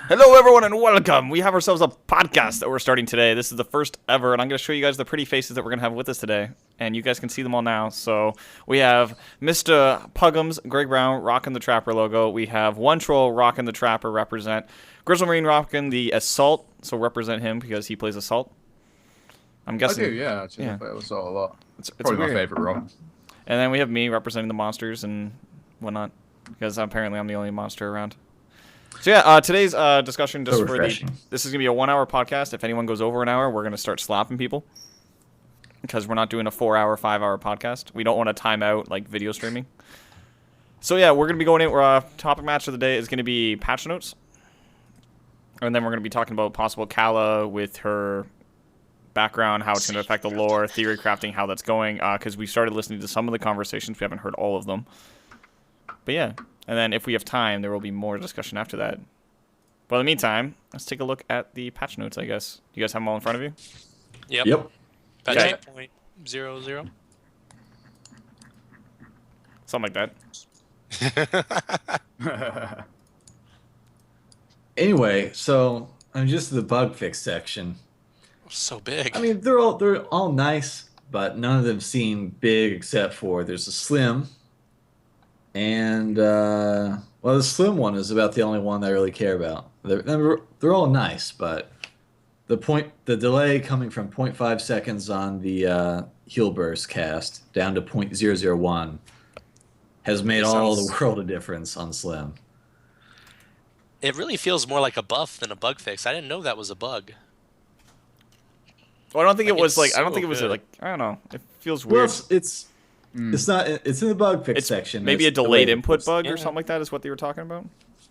Hello, everyone, and welcome. We have ourselves a podcast that we're starting today. This is the first ever, and I'm going to show you guys the pretty faces that we're going to have with us today. And you guys can see them all now. So we have Mr. Puggums, Greg Brown, rocking the Trapper logo. We have One Troll rocking the Trapper, represent. Grizzle Marine rocking the Assault, so represent him because he plays Assault. I'm guessing. I do, yeah. Actually, I play Assault a lot. It's probably weird. my favorite role. And then we have me representing the monsters and whatnot, because apparently I'm the only monster around. So yeah, today's discussion just for this is gonna be a 1 hour podcast. If anyone goes over an hour, we're gonna start slapping people because we're not doing a 4 hour, 5 hour podcast. We don't want to time out like video streaming. So yeah, we're gonna be going in. Topic match of the day is gonna be patch notes, and then we're gonna be talking about possible Kala with her background, how it's gonna affect the lore, theory crafting, how that's going. Because we started listening to some of the conversations, we haven't heard all of them. But yeah. And then if we have time, there will be more discussion after that. But in the meantime, let's take a look at the patch notes, I guess. You guys have them all in front of you? Yep. Patch Okay. 8.00. Something like that. Anyway, so I'm just the bug fix section. So big. I mean, they're all nice, but none of them seem big except for there's a slim. And, well, the slim one is about the only one that I really care about. They're all nice, but the delay coming from 0.5 seconds on the heal burst cast down to 0.001 has made all the world of difference on slim. It really feels more like a buff than a bug fix. I didn't know that was a bug. Well, I don't think it was like, I don't so think it was good. like, I don't know. It feels weird. Well, it's not. It's in the bug fix section. Maybe a It's delayed delayed input bug Yeah. or something like that is what they were talking about.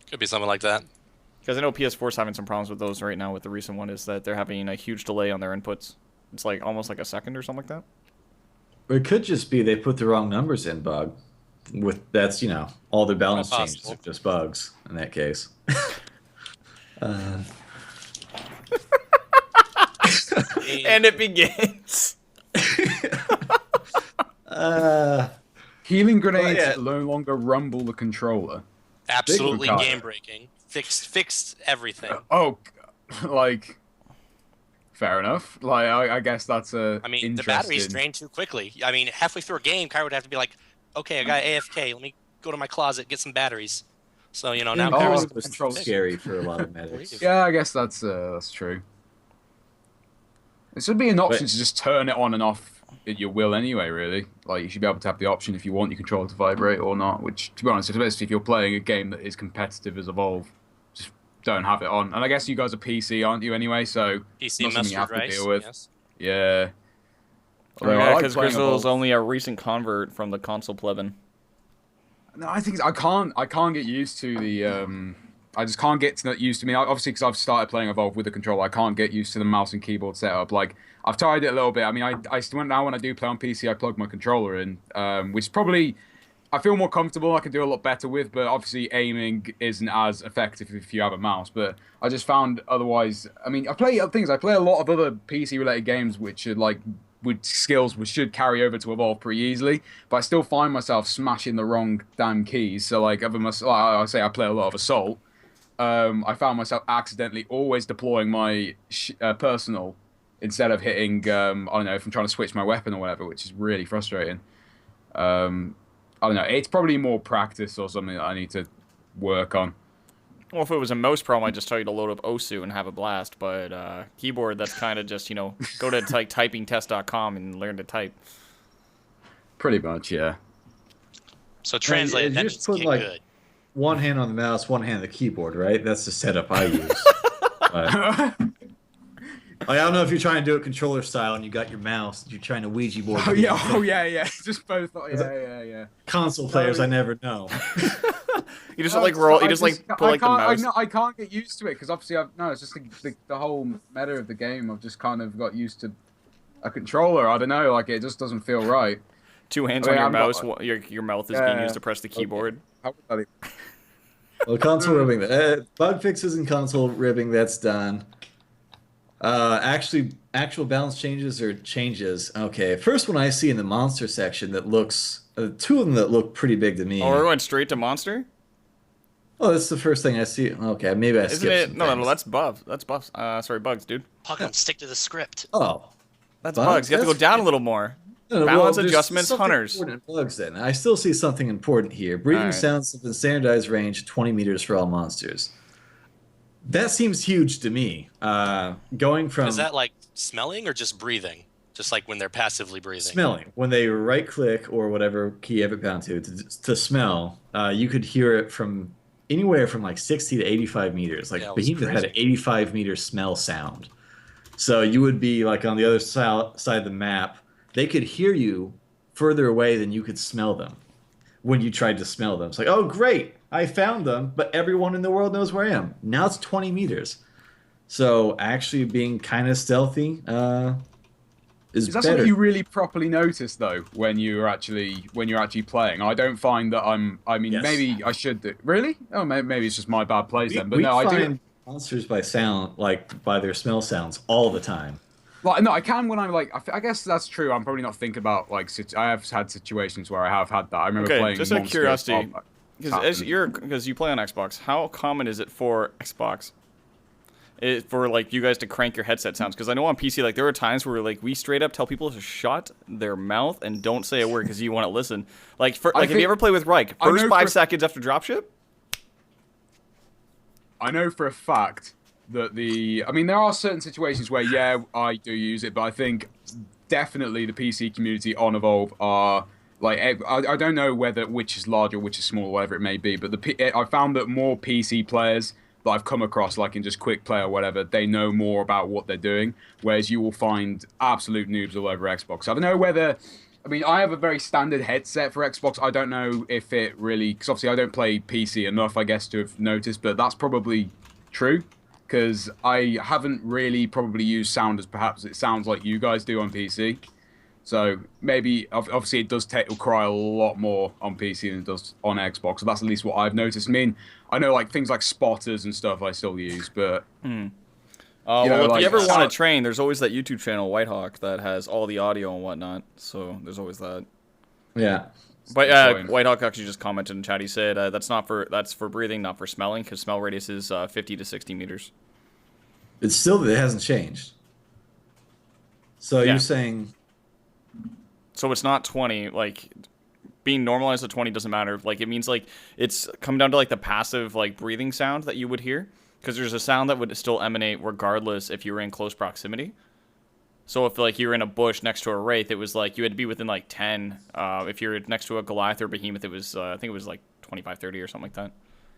Could be something like that. Because I know PS4 is having some problems with those right now with the recent one, is that they're having a huge delay on their inputs. It's like almost like a second or something like that. Or it could just be they put the wrong numbers in bug. That's all the balance Quite changes possible. are just bugs in that case. And it begins. Healing grenades yeah. no longer rumble the controller. Absolutely Big game breaking. Fixed everything. Oh, like, fair enough. Like, I guess that's a. I mean, the batteries drain too quickly. I mean, halfway through a game, Kyra would have to be like, okay, I got AFK. Let me go to my closet, get some batteries. So, now Oh, Kyra's it was control- scary for a lot of medics. Yeah, I guess that's true. It should be an option But- to just turn it on and off at your will anyway, really. Like, you should be able to have the option if you want your controller to vibrate or not, which, to be honest, especially if you're playing a game that is competitive as Evolve, just don't have it on. And I guess you guys are PC, aren't you, anyway? So, PC not something you have mustard to rice. deal with. Yes. Yeah. Although I Yeah, like because playing Grizzle's Evolve. only a recent convert from the console plebin. No, I think I can't get used to the I just can't get used to. I mean, obviously, because I've started playing Evolve with the controller, I can't get used to the mouse and keyboard setup. Like, I've tried it a little bit. I mean, when I do play on PC, I plug my controller in, which probably I feel more comfortable. I can do a lot better with, but obviously aiming isn't as effective if you have a mouse. But I just found otherwise. I mean, I play a lot of other PC related games which are like with skills which should carry over to Evolve pretty easily, but I still find myself smashing the wrong damn keys. So like, I say I play a lot of Assault. I found myself accidentally always deploying my personal instead of hitting, I don't know, if I'm trying to switch my weapon or whatever, which is really frustrating. I don't know, it's probably more practice or something that I need to work on. Well, if it was a mouse problem, I'd just tell you to load up Osu and have a blast. But keyboard, that's kind of just, go to typingtest.com and learn to type. Pretty much, yeah. So translate. you That just means put, get like- good. One hand on the mouse, one hand on the keyboard, right? That's the setup I use. But, I don't know if you're trying to do it controller style and you got your mouse and you're trying to Ouija board. Oh yeah, just both. Yeah. Console players, I never know. You just roll. You just pull the mouse. I can't get used to it because obviously it's just the whole meta of the game. I've just kind of got used to a controller. I don't know, like it just doesn't feel right. Two hands Oh, on yeah, your I'm mouse. not- Your mouth is being used to press the keyboard. Well, console ribbing. Bug fixes and console ribbing, that's done. Actual balance changes or changes. Okay, first one I see in the monster section that looks... two of them that look pretty big to me. Oh, we went straight to monster? Oh, that's the first thing I see. Okay, maybe I Isn't skipped it? some No, things. that's buff. That's buffs. Sorry, bugs, dude. Puckham, stick to the script. Oh, That's bugs. bugs? You have to go That's down a fine. little more. No, no, well, Balance there's adjustments, something hunters. important in bugs then. I still see something important here. All Breathing right. sounds within standardized range, 20 meters for all monsters. That seems huge to me. Going from Is that like smelling or just breathing? Just like when they're passively breathing. smelling, when they right click or whatever key you have it bound to smell, you could hear it from anywhere from like 60 to 85 meters. Like Yeah, it was Behemoth had an crazy. 85-meter smell sound. So you would be like on the other side of the map. They could hear you further away than you could smell them when you tried to smell them. It's like, oh, great, I found them, but everyone in the world knows where I am. Now it's 20 meters. So actually being kind of stealthy is Is that better. something you really properly notice though when you're actually playing? I don't find that I mean, Yes. maybe I should do. Really? Oh, maybe it's just my bad plays then. But We no, I do. find monsters by sound, like by their smell sounds, all the time. Like, no, I can when I'm like. I guess that's true. I'm probably not thinking about like. I have had situations where I have had that. I remember Okay, playing. just out of Monster curiosity, of- because you play on Xbox, how common is it for Xbox? For like you guys to crank your headset sounds? Because I know on PC, like there are times where like we straight up tell people to shut their mouth and don't say a word because you want to listen. Like, have you ever played with Reich? I First know 5 seconds after dropship. I know for a fact that I mean, there are certain situations where, yeah, I do use it, but I think definitely the PC community on Evolve are, like, I don't know which is large or which is small, whatever it may be, but I found that more PC players that I've come across, like in just quick play or whatever, they know more about what they're doing, whereas you will find absolute noobs all over Xbox. I don't know whether... I mean, I have a very standard headset for Xbox. I don't know if it really... Because obviously I don't play PC enough, I guess, to have noticed, but that's probably true. Because I haven't really probably used sound as perhaps it sounds like you guys do on PC. So maybe, obviously it does require a lot more on PC than it does on Xbox. So that's at least what I've noticed. I mean, I know like things like spotters and stuff I still use, but... Well, if like, you ever want to train, there's always that YouTube channel, Whitehawk, that has all the audio and whatnot. So there's always that. Yeah. But Whitehawk actually just commented in chat. He said that's for breathing, not for smelling, because smell radius is 50 to 60 meters. It hasn't changed. So Yeah. you're saying... So it's not 20. Like being normalized to 20 doesn't matter. Like it means like it's come down to like the passive like breathing sound that you would hear, because there's a sound that would still emanate regardless if you were in close proximity. So if like you were in a bush next to a wraith, it was like you had to be within like 10. If you're next to a Goliath or Behemoth, it was I think it was like 25, 30 or something like that.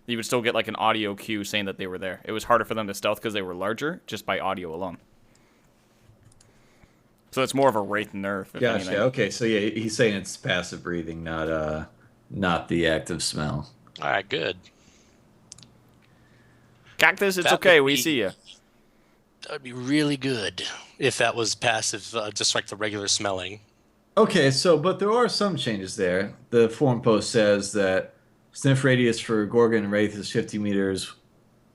You would still get like an audio cue saying that they were there. It was harder for them to stealth because they were larger just by audio alone. So it's more of a wraith nerf. If Gotcha. anything. Okay, so yeah, he's saying it's passive breathing, not the active smell. All right, good. Cactus, it's That okay. would We be- see you. That would be really good if that was passive, just like the regular smelling. Okay, but there are some changes there. The forum post says that sniff radius for Gorgon and Wraith is 50 meters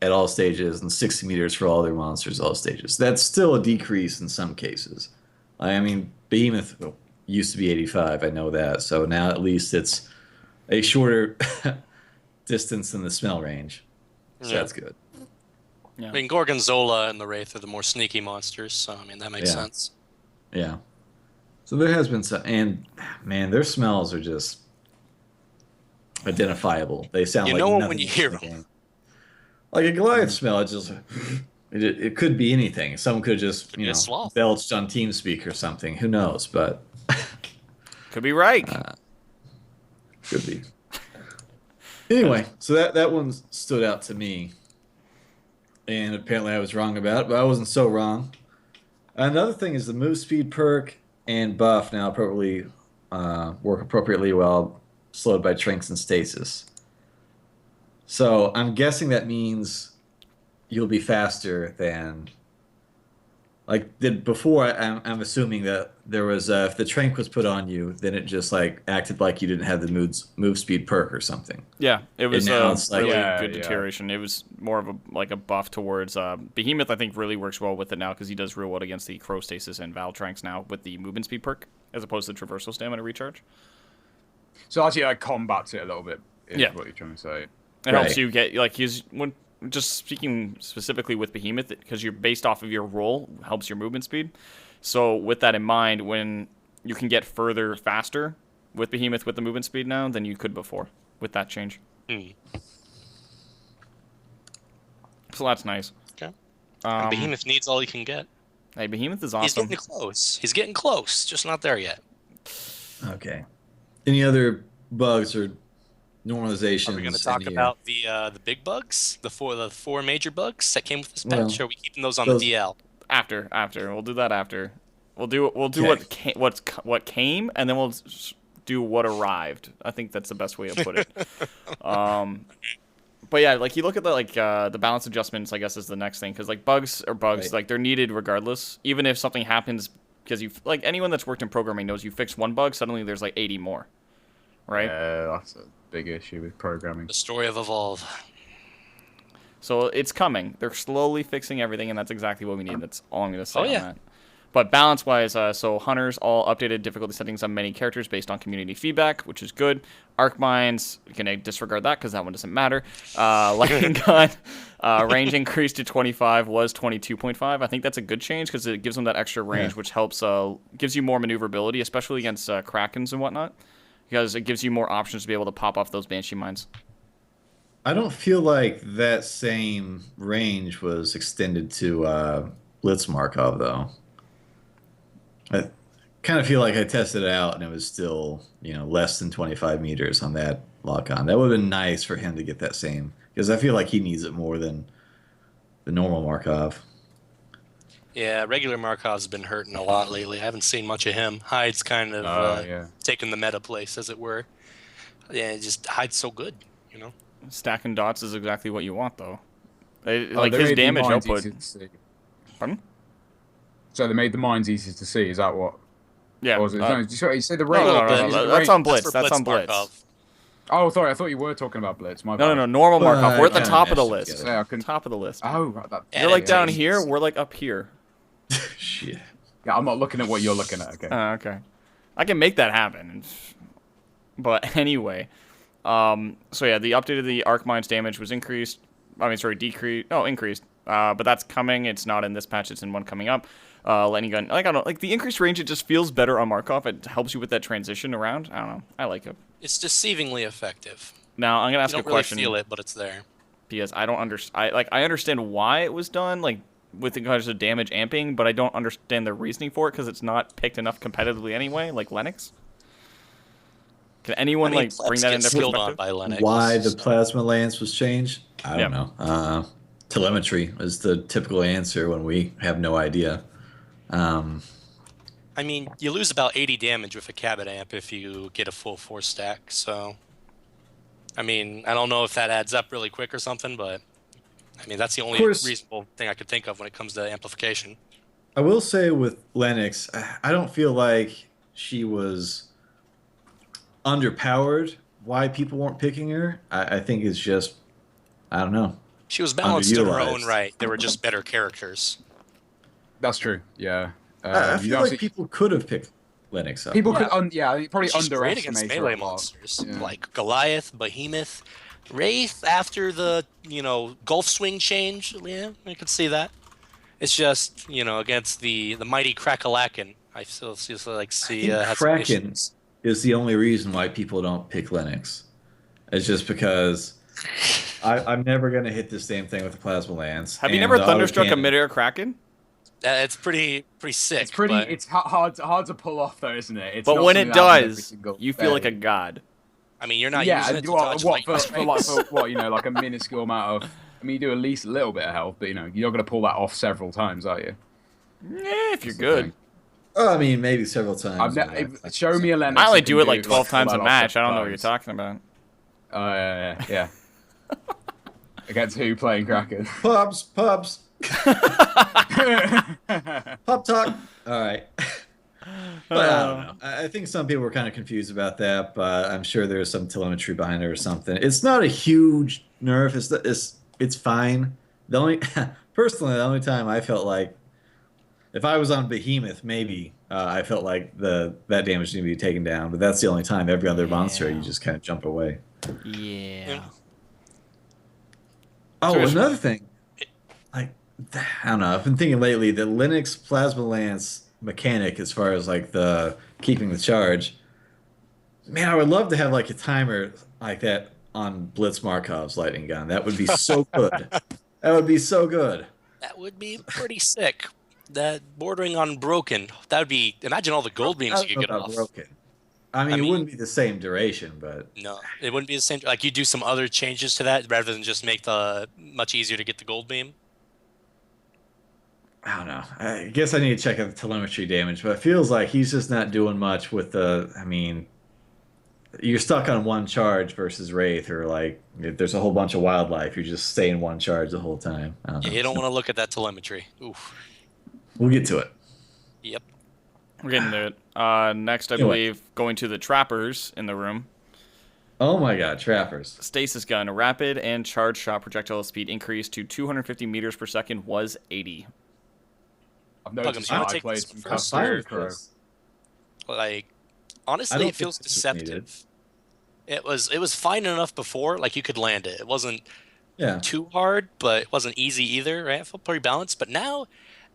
at all stages and 60 meters for all other monsters all stages. That's still a decrease in some cases. I mean, Behemoth used to be 85, I know that. So now at least it's a shorter distance than the smell range. So Yeah. that's good. Yeah. I mean, Gorgonzola and the Wraith are the more sneaky monsters, so I mean that makes Yeah. sense. Yeah. So there has been some, and man, their smells are just identifiable. They sound You like know 'em nothing when you else hear in the 'em. game. Like a Goliath smell, it just it could be anything. Someone could just be a sloth. belched on TeamSpeak or something. Who knows? But Could be right. could be. Anyway, so that one stood out to me, and apparently I was wrong about it, but I wasn't so wrong. Another thing is the move speed perk and buff now probably work appropriately while slowed by Trinks and Stasis. So I'm guessing that means you'll be faster than... Like before, I'm assuming that there was if the Trank was put on you, then it just like acted like you didn't have the move speed perk or something. Yeah, it was now it's like- really Yeah, good yeah. deterioration. It was more of a buff towards Behemoth. I think really works well with it now because he does real well against the Crow Stasis and Val Tranks now with the movement speed perk as opposed to traversal stamina recharge. So actually, I combats it a little bit. Is Yeah. what you're trying to say. It helps you get just speaking specifically with Behemoth, because you're based off of your roll, helps your movement speed. So with that in mind, when you can get further faster with Behemoth with the movement speed now than you could before with that change. So that's nice. Okay. Behemoth needs all he can get. Hey, Behemoth is awesome. He's getting close. He's getting close, just not there yet. Okay. Any other bugs or normalizations? Are we going to talk about the big bugs, the four major bugs that came with this patch? Or are we keeping those on the DL? After, we'll do that after. We'll do okay. what came, and then we'll do what arrived. I think that's the best way to put it. But yeah, like you look at the balance adjustments, I guess, is the next thing, because like bugs are bugs, right. like they're needed regardless. Even if something happens, because like anyone that's worked in programming knows you fix one bug, suddenly there's like 80 more, right? Yeah, that's a big issue with programming. The story of Evolve. So it's coming. They're slowly fixing everything, and that's exactly what we need. That's all I'm going to say on that. But balance-wise, so Hunters all updated difficulty settings on many characters based on community feedback, which is good. Arc Mines, you can disregard that because that one doesn't matter. Lightning Gun, range increased to 25, was 22.5. I think that's a good change because it gives them that extra range, which helps, gives you more maneuverability, especially against Krakens and whatnot, because it gives you more options to be able to pop off those Banshee Mines. I don't feel like that same range was extended to Blitz Markov, though. I kind of feel like I tested it out and it was still, less than 25 meters on that lock-on. That would have been nice for him to get that same, because I feel like he needs it more than the normal Markov. Yeah, regular Markov's been hurting a lot lately. I haven't seen much of him. Hyde's kind of taken the meta place, as it were. Yeah, just Hyde's so good, Stacking dots is exactly what you want, though. Like his damage output. Pardon? So they made the mines easier to see. Is that what? Yeah. Or was it, you said the range. No. That's on Blitz. That's on Blitz. Markov. Oh, sorry. I thought you were talking about Blitz. My bad. No. Normal Markov. We're at the top of the list. Yeah, Top of the list. Oh, right. You're like down here. We're like up here. Shit. Yeah, I'm not looking at what you're looking at. Okay. Okay. I can make that happen. But anyway, so yeah, the updated the Arc Mines damage was increased. Decreased. Oh, increased. But that's coming. It's not in this patch. It's in one coming up. Lightning Gun. I don't know. Like the increased range, it just feels better on Markov. It helps you with that transition around. I don't know. I like it. It's deceivingly effective. Now I'm gonna ask a question. You don't really feel it, but it's there. Because I don't understand. I understand why it was done, like with regards to damage amping, but I don't understand the reasoning for it because it's not picked enough competitively anyway, like Lennox. Can anyone bring that into perspective? By Lennox. Why the plasma lance was changed? I don't know. Telemetry is the typical answer when we have no idea. You lose about 80 damage with a Cabot amp if you get a full 4 stack. So, I don't know if that adds up really quick or something, but that's the only reasonable thing I could think of when it comes to amplification. I will say with Lennox, I don't feel like she was underpowered. Why people weren't picking her, I think it's just, I don't know. She was balanced in her own right. They were just better characters. That's true. Yeah. I feel like people could have picked Lennox up. People could, probably She's great underestimate against her melee a lot. monsters like Goliath, Behemoth, Wraith. After the Gulf Swing change, yeah, I could see that. It's just against the mighty Krakalakin, I still see Kraken is the only reason why people don't pick Lennox. It's just because I'm never going to hit the same thing with the Plasma Lance. Have you never thunderstruck a midair Kraken? It's pretty sick. It's hard to pull off though, isn't it? It's but when it does, you feel like a god. You're not using it to dodge for what, like a minuscule amount of. You do at least a little bit of health, but you're not going to pull that off several times, are you? Yeah, if you're good. Maybe several times. Show me a Lennox. I only do it like 12 times a match. I don't know what you're talking about. Yeah. Against who playing Kraken? Pubs. Pub talk. All right. But I don't know. I think some people were kind of confused about that, but I'm sure there's some telemetry behind it or something. It's not a huge nerf. It's fine. Personally, the only time I felt like if I was on Behemoth, maybe I felt like that damage needed to be taken down, but that's the only time. Every other monster, you just kind of jump away. Yeah. Oh, Seriously. another thing. Like, I don't know. I've been thinking lately that Linux Plasma Lance mechanic, as far as like the keeping the charge. Man, I would love to have like a timer like that on Blitz Markov's lightning gun. That would be so good. That would be so good. That would be pretty sick. That bordering on broken. That would be. Imagine all the gold I beams don't you know could get about off. broken. I mean, I it mean- wouldn't be the same duration, but No, it wouldn't be the same. Like you do some other changes to that rather than just make the much easier to get the gold beam. I don't know. I guess I need to check out the telemetry damage, but it feels like he's just not doing much with the. I mean, you're stuck on one charge versus Wraith, or like if there's a whole bunch of wildlife, you're just staying one charge the whole time. I don't Yeah, know. you don't want to look at that telemetry. Oof. We'll get to it. Yep. We're getting to it. Next, I Anyway. believe, going to the trappers in the room. Oh my God, trappers! Stasis gun, rapid and charge shot projectile speed increased to 250 meters per second was 80. I've noticed Puggums, you wanna that I take played this some first? Fine custom with Crow. this. Like I honestly, don't it feels think this is needed. deceptive. It was fine enough before, like you could land it. It wasn't Yeah. too hard, but it wasn't easy either, right? It felt pretty balanced. But now,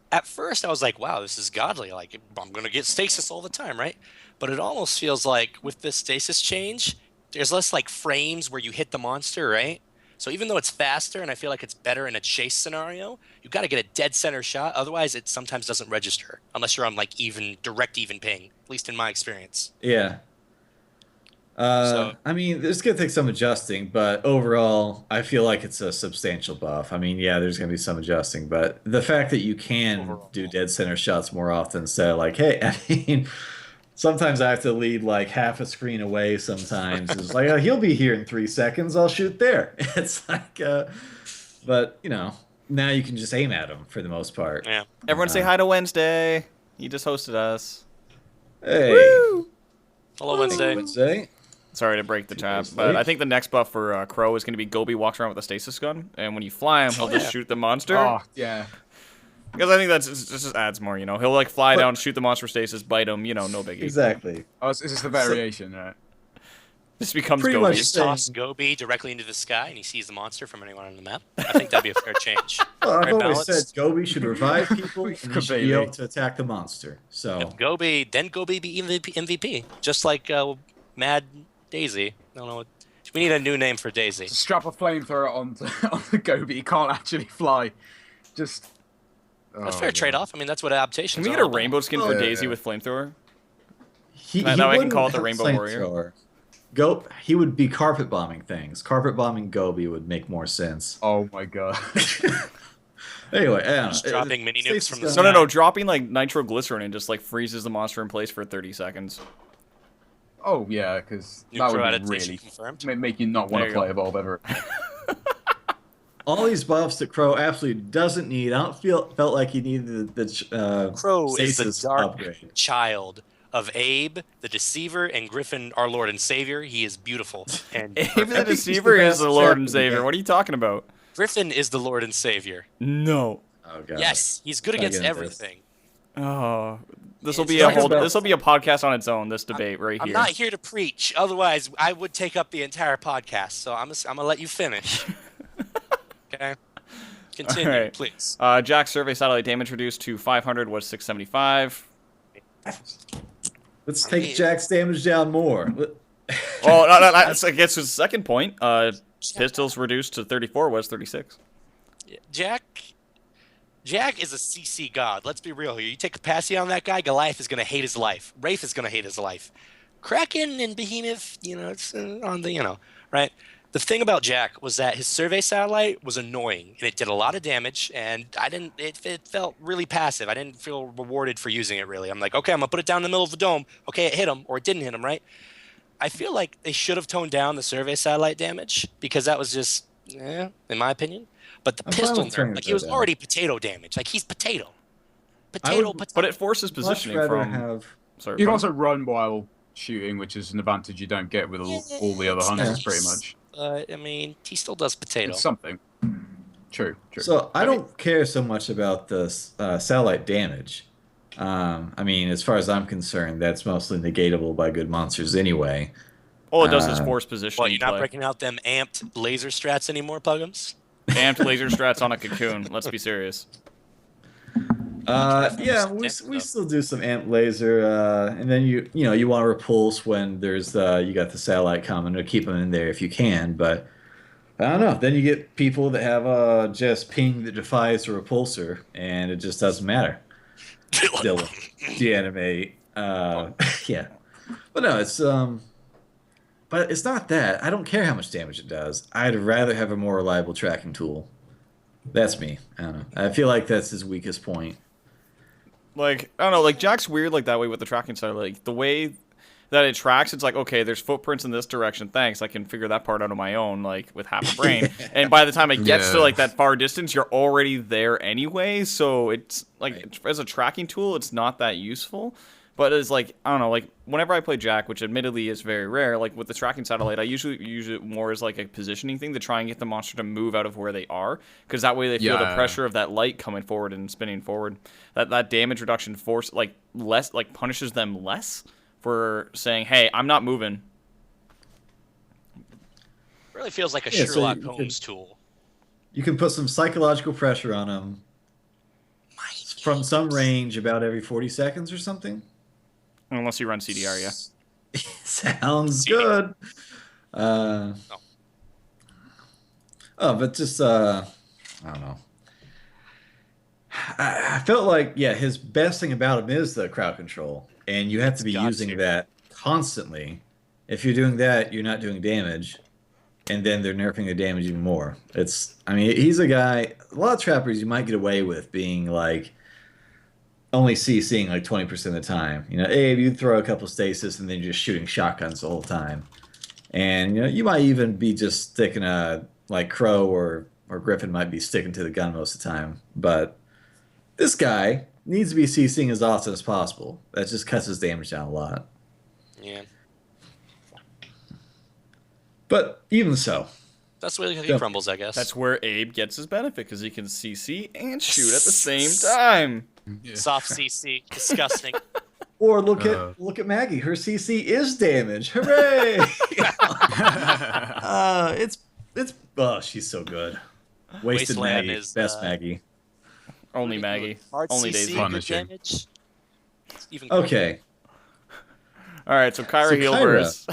at first, I was like, wow, this is godly. Like, I'm going to get stasis all the time, right? But it almost feels like with this stasis change, there's less like frames where you hit the monster, right? So even though it's faster and I feel like it's better in a chase scenario, you got to get a dead center shot. Otherwise, it sometimes doesn't register unless you're on like direct even ping, at least in my experience. Yeah. I mean, it's gonna take some adjusting, but overall, I feel like it's a substantial buff. I mean, yeah, there's gonna be some adjusting, but the fact that you can Overall. do dead center shots more often, instead of like, hey, I mean, sometimes I have to lead like half a screen away. Sometimes it's like, oh, he'll be here in 3 seconds. I'll shoot there. It's like, but you know, now you can just aim at him for the most part. Yeah. Everyone say hi to Wednesday. He just hosted us. Hey, Hello, Wednesday. Wednesday. Sorry to break the chat, Wednesday. but I think the next buff for Crow is going to be Gobi walks around with a stasis gun, and when you fly him, he'll Oh, just yeah. shoot the monster. Oh, yeah. Because I think that's just adds more, you know. He'll like fly down, shoot the monster stasis, bite him, you know, no biggie. Exactly. Oh, is this the variation, right? This becomes Pretty Gobi. much Just saying- toss Gobi directly into the sky and he sees the monster from anywhere on the map. I think that'd be a fair change. Well, I've Very always balanced. said Gobi should revive people and he should be able Completely. to attack the monster. So If Gobi, then Gobi be MVP, just like Mad Daisy. I don't know. We need a new name for Daisy. Just strap a flamethrower onto Gobi. He can't actually fly. Just. That's Oh, a fair God. trade-off. I mean, that's what adaptations Can we are get a all about. rainbow skin Oh, for yeah. Daisy with flamethrower? he, Now I can wouldn't call it the have Rainbow Warrior. flamethrower. He would be carpet bombing things. Carpet bombing Gobi would make more sense. Oh my God. Anyway, I don't Just know. dropping mini nukes Stasis from the gun- No, no, sky. no. Dropping like nitroglycerin and just like freezes the monster in place for 30 seconds. Oh yeah, because New that Crow would be adaptation really confirmed. make you not want There to you play go. Evolve ever. All these buffs that Crow absolutely doesn't need. I don't felt like he needed the Crow is Stasis the dark upgrade. child of Abe, the Deceiver, and Griffin, our Lord and Savior. He is beautiful. And Abe the he's the Deceiver is best the Lord and chap in the Savior. game. What are you talking about? Griffin is the Lord and Savior. No. Oh god. Yes, he's good Gotta against get into this. everything. Oh, this will It's be a talking whole. about- This will be a podcast on its own. This debate right I'm here. not here to preach. Otherwise, I would take up the entire podcast. So I'm gonna let you finish. Okay. Continue, Alright. please. Jack's survey satellite damage reduced to 500 was 675. Let's I take mean- Jack's damage down more. Oh, no, that's I guess his second point. Pistols reduced to 34 was 36. Jack is a CC god. Let's be real here. You take capacity on that guy, Goliath is gonna hate his life. Wraith is gonna hate his life. Kraken and Behemoth, it's on the, right? The thing about Jack was that his survey satellite was annoying and it did a lot of damage, and it felt really passive. I didn't feel rewarded for using it really. I'm like, okay, I'm gonna put it down in the middle of the dome. Okay, it hit him or it didn't hit him, right? I feel like they should have toned down the survey satellite damage because that was just, in my opinion. But the I'm fine pistol with nerf, turning like it he was down. already potato damage. Like he's potato. would- Potato. But it forces Much positioning rather from. have. Sorry. You can from- also run while shooting, which is an advantage you don't get with all the other It's hunters, nice. pretty much. I mean, he still does potato. It's something. True. So I don't care so much about the satellite damage. I mean, as far as I'm concerned, that's mostly negatable by good monsters anyway. All it does is Uh, force positioning. Well, you're not play. breaking out them amped laser strats anymore, Puggums? Amped laser strats on a cocoon. Let's be serious. Yeah, we still do some amp laser, and then you want to repulse when there's you got the satellite coming to keep them in there if you can, but I don't know. Then you get people that have just ping that defies the repulsor, and it just doesn't matter. Dylan, deanimate. Yeah, but no, but it's not that. I don't care how much damage it does. I'd rather have a more reliable tracking tool. That's me. I don't know. I feel like that's his weakest point. Like, I don't know, like, Jack's weird like that way with the tracking side. Like, the way that it tracks, it's like, okay, there's footprints in this direction, thanks. I can figure that part out on my own, like, with half a brain. And by the time it gets to, like, that far distance, you're already there anyway. So it's, like, as a tracking tool, it's not that useful. But it's like, I don't know, like, whenever I play Jack, which admittedly is very rare, like, with the tracking satellite, I usually use it more as, like, a positioning thing to try and get the monster to move out of where they are. Because that way they feel the pressure of that light coming forward and spinning forward. That damage reduction force, like, less, like, punishes them less for saying, hey, I'm not moving. Really feels like a Sherlock Holmes tool. You can put some psychological pressure on them from some range about every 40 seconds or something. Unless you run CDR, yeah. Sounds good. Oh, but just I don't know. I felt like his best thing about him is the crowd control, and you have to be using that constantly. If you're doing that, you're not doing damage, and then they're nerfing the damage even more. He's a guy. A lot of trappers you might get away with being like only CCing like 20% of the time. Abe, you throw a couple stasis and then you're just shooting shotguns the whole time. And you might even be just sticking like Crow or Griffin might be sticking to the gun most of the time. But this guy needs to be CCing as often as possible. That just cuts his damage down a lot. Yeah. But even so. That's where he crumbles, I guess. That's where Abe gets his benefit, because he can CC and shoot at the same time. Yeah. Soft CC, disgusting. Or look at Maggie. Her CC is damage. Hooray! She's so good. Wasted Wasteland Maggie, is best Maggie. Only Maggie. Hard Only CC, Daisy. damage. Even okay. All right, so Kyra Healburst.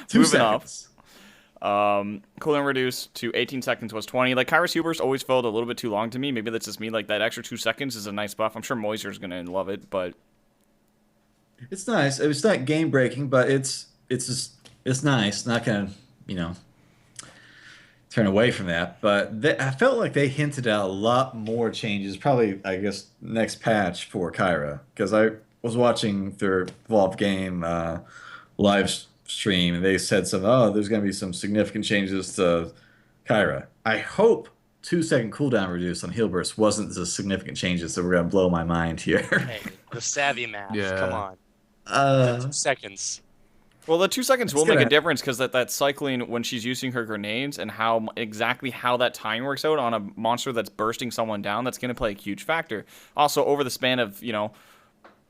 2 moving seconds. Cooldown reduced to 18 seconds was 20. Like, Kyra's Healburst always felt a little bit too long to me. Maybe that's just me. Like, that extra 2 seconds is a nice buff. I'm sure Moiser's going to love it, but... It's nice. It's not game-breaking, but it's nice. Not going to, turn away from that. But I felt like they hinted at a lot more changes, probably, I guess, next patch for Kyra. Because I was watching their Evolve game live stream, and they said there's going to be some significant changes to Kyra. I hope 2-second cooldown reduce on Healburst wasn't the significant changes that were going to blow my mind here. Hey, the savvy math. Yeah. Come on. 2 seconds. Well, the 2 seconds will make a difference, because that cycling when she's using her grenades and exactly how that time works out on a monster that's bursting someone down, that's going to play a huge factor. Also, over the span of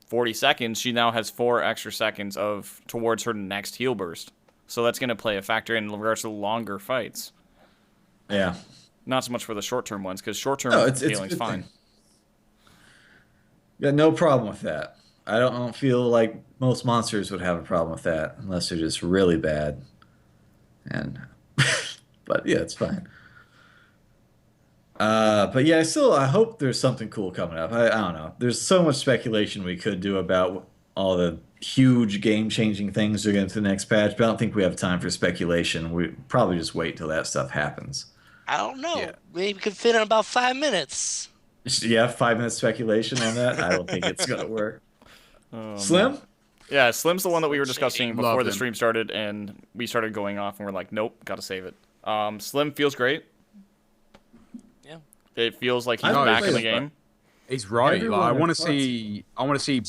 40 seconds, she now has 4 extra seconds towards her next heal burst. So that's going to play a factor in regards to longer fights. Yeah. Not so much for the short-term ones, because short-term healing's fine. Yeah, no problem with that. I don't feel like most monsters would have a problem with that, unless they're just really bad. But yeah, it's fine. But yeah, I hope there's something cool coming up. I don't know. There's so much speculation we could do about all the huge game-changing things they're going to the next patch, but I don't think we have time for speculation. We probably just wait till that stuff happens. I don't know. Yeah. Maybe we could fit in about 5 minutes. Yeah, 5 minutes speculation on that? I don't think it's going to work. Slim? Man. Yeah, Slim's the one that we were discussing before the stream started, and we started going off, and we're like, nope, got to save it. Slim feels great. Yeah. It feels like he's back in the game. He's right. Like, I want to see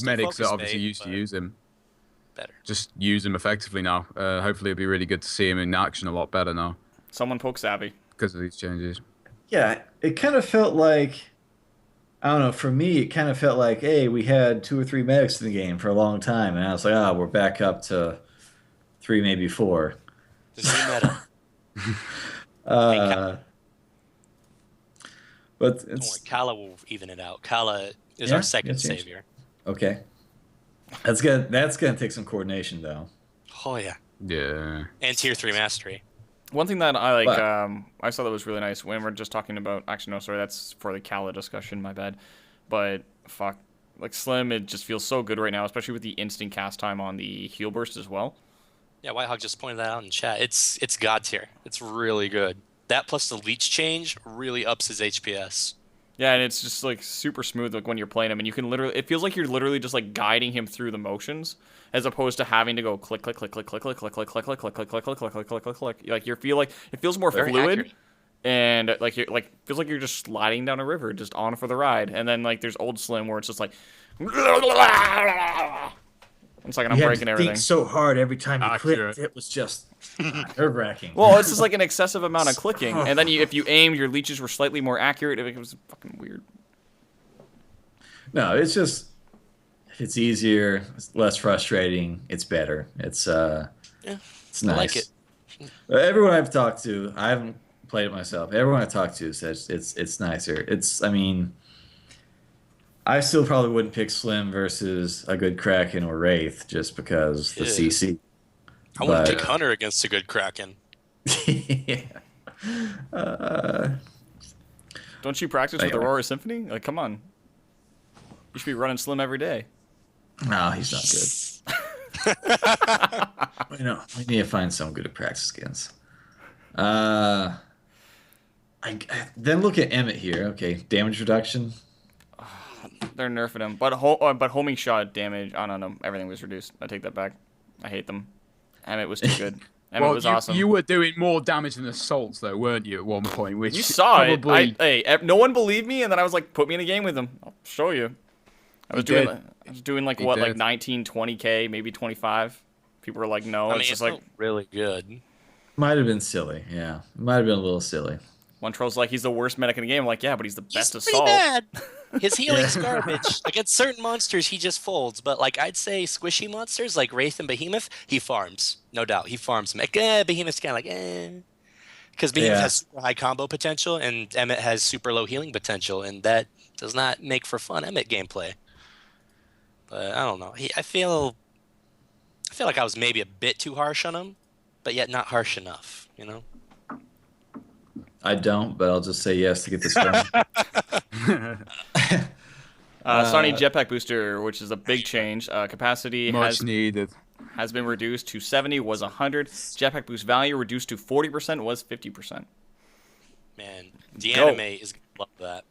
medics that obviously used to use him. Better. Just use him effectively now. Hopefully it'll be really good to see him in action a lot better now. Someone poke Savvy. Because of these changes. Yeah, it kind of felt like, I don't know, for me, it kind of felt like, hey, we had 2 or 3 medics in the game for a long time, and I was like, we're back up to 3, maybe 4. The new meta. But Don't worry, it's Kala will even it out. Kala is our second savior. okay. That's gonna take some coordination though. Oh yeah. Yeah. And tier 3 mastery. One thing that I like, But- I saw that was really nice when we're just talking about. Actually, no, sorry, that's for the Kala discussion. My bad. But fuck, like Slim, it just feels so good right now, especially with the instant cast time on the heal burst as well. Yeah, Whitehawk just pointed that out in chat. It's god tier. It's really good. That plus the leech change really ups his HPS. Yeah, and it's just like super smooth like when you're playing him, and you can literally. It feels like you're literally just like guiding him through the motions, as opposed to having to go click, click, click, click, click, click, click, click, click, click, click, click, click, click, click, click, click, click, click. Like you feel like it feels more Very fluid, accurate. and like you're like feels like you're just sliding down a river, just on for the ride. And then like there's old Slim where it's just like. It's like I'm breaking everything. Think so hard every time you Accurate. clicked. It was just nerve-wracking. Well, it's just like an excessive amount of clicking, and then if you aimed, your leeches were slightly more accurate. It was fucking weird. No, it's just it's easier, it's less frustrating, it's better. It's Yeah, it's nice. I like it. Everyone I've talked to, I haven't played it myself. Everyone I've talked to says it's nicer. I mean, I still probably wouldn't pick Slim versus a good Kraken or Wraith just because the Yeah. CC. I wouldn't But- pick Hunter against a good Kraken. Yeah. Don't you practice with Aurora Symphony? Like, come on. You should be running Slim every day. No, he's not good. We need to find someone good at practice against. Then look at Emmett here. Okay, damage reduction. They're nerfing him, but homing shot damage. I don't know. Everything was reduced. I take that back. I hate them. Emmett was too good. Emmett was awesome. You were doing more damage than assaults, though, weren't you, at one point? Which You saw probably... it. No one believed me, and then I was like, put me in a game with him. I'll show you. I was doing like what, like 19, 20k, maybe 25. People were like, no. I mean, it's just like not really good. Might have been silly. Yeah, might have been a little silly. one troll's like, he's the worst medic in the game. I'm like, yeah, but he's the best He's pretty assault. bad. His healing's garbage. Against certain monsters, he just folds. But like I'd say, squishy monsters like Wraith and Behemoth, he farms. No doubt, he farms them. Like, Behemoth's kind of like, because Behemoth has super high combo potential, and Emmett has super low healing potential, and that does not make for fun Emmett gameplay. But I don't know. I feel like I was maybe a bit too harsh on him, but yet not harsh enough. You know. I don't, but I'll just say yes to get this done. Sony Jetpack Booster, which is a big change. Capacity Much needed. has been reduced to 70, was 100. Jetpack Boost value reduced to 40%, was 50%. Man, the anime is gonna love that.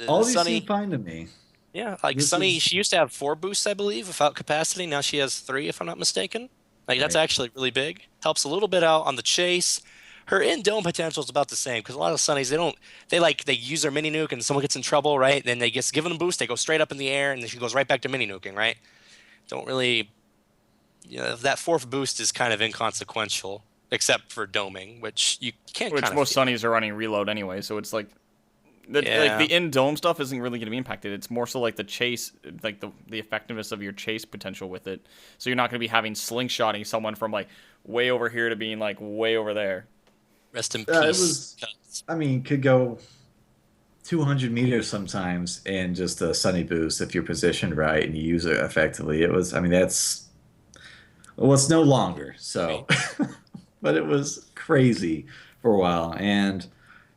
All these Sunny, seem fine to me. yeah, like this Sunny, is- she used to have 4 boosts, I believe, without capacity. Now she has 3, if I'm not mistaken. Like that's Right. actually really big. Helps a little bit out on the chase. Her in dome potential is about the same because a lot of Sunnies they use their mini nuke and someone gets in trouble, right? Then they get given a boost, they go straight up in the air, and then she goes right back to mini nuking, right? Don't really, that 4th boost is kind of inconsequential, except for doming, which you can't. Which kind of most Sunnies are running reload anyway, so it's like the in-dome stuff isn't really going to be impacted. It's more so like the chase, like the effectiveness of your chase potential with it. So you're not going to be having slingshotting someone from like way over here to being like way over there. Rest in It peace. could go 200 meters sometimes and just a Sunny boost if you're positioned right and you use it effectively. It's no longer, so. But it was crazy for a while. And,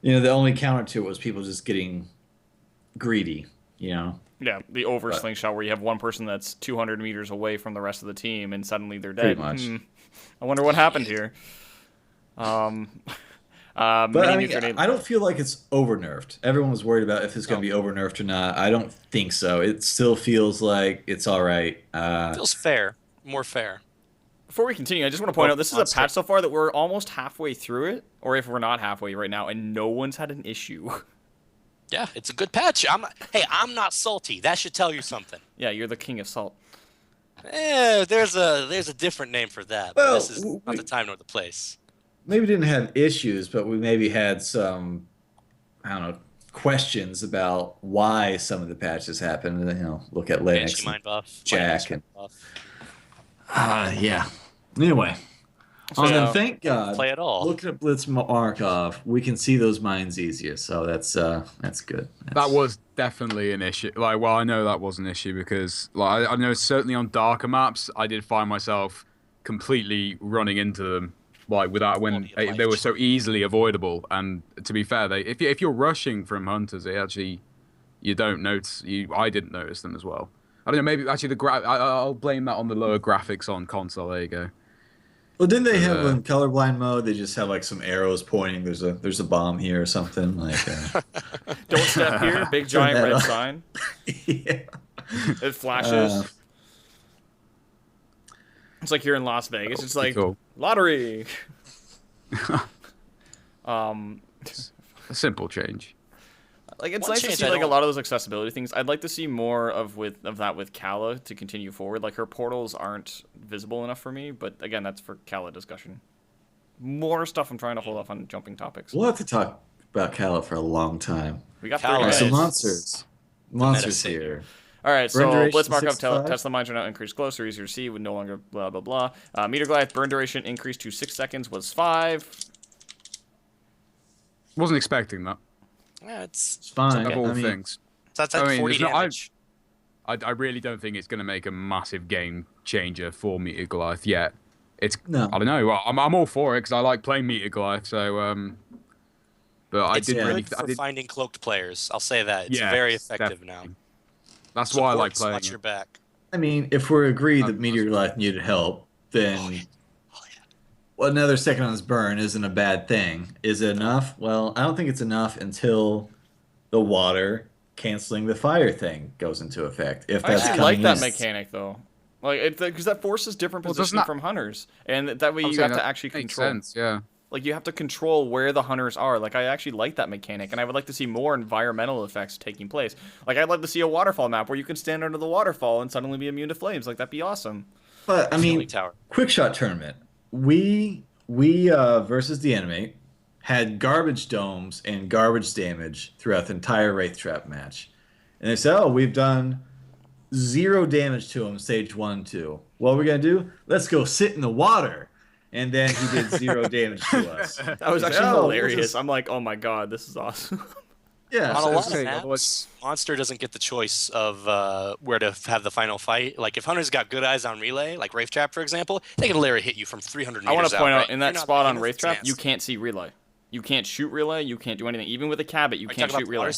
the only counter to it was people just getting greedy, Yeah, the over slingshot where you have one person that's 200 meters away from the rest of the team and suddenly they're dead. Pretty much. I wonder what happened here. But I don't feel like it's over-nerfed. Everyone was worried about if it's going to be over-nerfed or not. I don't think so. It still feels like it's all right. Feels fair. More fair. Before we continue, I just want to point out this is a patch so far that we're almost halfway through it, or if we're not halfway right now, and no one's had an issue. Yeah, it's a good patch. I'm not salty. That should tell you something. Yeah, you're the king of salt. There's a different name for that. But this is not the time nor the place. Maybe didn't have issues, but we maybe had some, I don't know, questions about why some of the patches happened. Look at Linux, Banshee mind buff. Jack, and buff. yeah. Anyway, So, And then thank God, play at all. looking at Blitz Markov, we can see those mines easier. So that's good. That was definitely an issue. Like, well, I know that was an issue because, like, I know certainly on darker maps, I did find myself completely running into them, like, without when they were so easily avoidable. And to be fair, if you're rushing from hunters, you don't notice. I didn't notice them as well. I don't know. Maybe actually I'll blame that on the lower graphics on console. There you go. Well, didn't they have in colorblind mode? They just have like some arrows pointing. There's a bomb here or something like. Don't step here. Big giant red sign. Yeah. It flashes. It's like you're in Las Vegas. It's like cool. Lottery. A simple change. Like it's nice to see like a lot of those accessibility things. I'd like to see more of that with Kala to continue forward. Like her portals aren't visible enough for me, but again, that's for Kala discussion. More stuff. I'm trying to hold off on jumping topics. We'll have to talk about Kala for a long time. We got Kala 30 So monsters here. All right, so Blitz Markov, 65? Tesla mines are now increased closer, easier to see, with no longer blah, blah, blah. Meter Goliath burn duration increased to 6 seconds, was 5. Wasn't expecting that. Yeah, it's fine. Of all things. That's like 40 damage. I really don't think it's going to make a massive game changer for Meteor Goliath yet. I don't know. Well, I'm all for it because I like playing Meteor Goliath. So, but I did really for finding cloaked players. I'll say that it's very effective now. That's why I like playing. Watch your back. I mean, if we're agreed that Meteor Goliath needed help, then another second on his burn isn't a bad thing. Is it enough? Well, I don't think it's enough until the water canceling the fire thing goes into effect. If I that's actually like that mechanic though, like because that forces different positioning from hunters, and that way you have to actually control. Makes sense, yeah. Like you have to control where the hunters are. Like I actually like that mechanic, and I would like to see more environmental effects taking place. Like I'd like to see a waterfall map where you can stand under the waterfall and suddenly be immune to flames. Like that'd be awesome. But I mean, quick shot tournament. We versus the enemy had garbage domes and garbage damage throughout the entire Wraith Trap match, and they said, "Oh, we've done 0 damage to him stage 1 and 2. What we're gonna do? Let's go sit in the water." And then he did 0 damage to us. That was actually hilarious. I'm like, oh my god, this is awesome. Yeah, on a lot of maps, Monster doesn't get the choice of where to have the final fight. Like if Hunter's got good eyes on relay, like Wraith Trap for example, they can literally hit you from 300 meters out. I want to point out in that spot on Wraith Trap, you can't see relay. You can't shoot relay. You can't do anything. Even with a cabot, you can't shoot relay.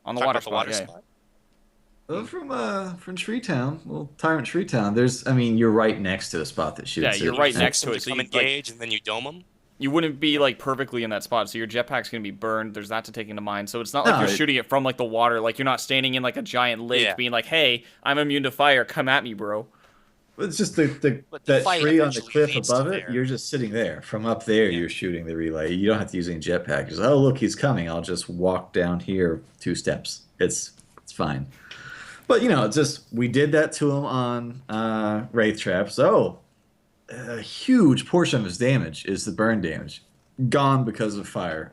On the water spot, yeah. From Tree Town, well, Tyrant Tree Town. You're right next to a spot that shoots. Yeah, you're right next to it. So you engage and then you dome them. You wouldn't be like perfectly in that spot, so your jetpack's gonna be burned. There's that to take into mind. So it's not like you're shooting it from like the water. Like you're not standing in like a giant lake, being like, "Hey, I'm immune to fire. Come at me, bro." It's just that tree on the cliff above it. You're just sitting there. From up there, you're shooting the relay. You don't have to use any jetpack. Just look, he's coming. I'll just walk down here 2 steps. It's fine. But we did that to him on Wraith Trap. So a huge portion of his damage is the burn damage, gone because of fire.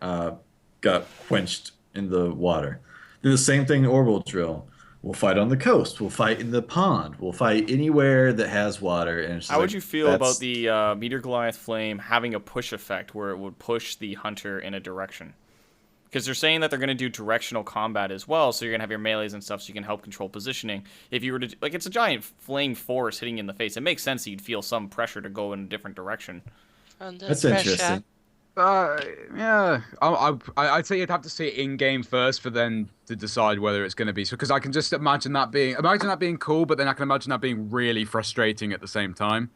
Got quenched in the water. Do the same thing in Orbital Drill. We'll fight on the coast. We'll fight in the pond. We'll fight anywhere that has water. And how would you feel about the Meteor Goliath Flame having a push effect where it would push the hunter in a direction? Because they're saying that they're going to do directional combat as well, so you're going to have your melees and stuff so you can help control positioning. If you were to... Like, it's a giant flame force hitting you in the face. It makes sense that you'd feel some pressure to go in a different direction. That's interesting. Yeah. I'd say you'd have to see it in-game first for then to decide whether it's going to be... Because I can just imagine that being cool, but then I can imagine that being really frustrating at the same time.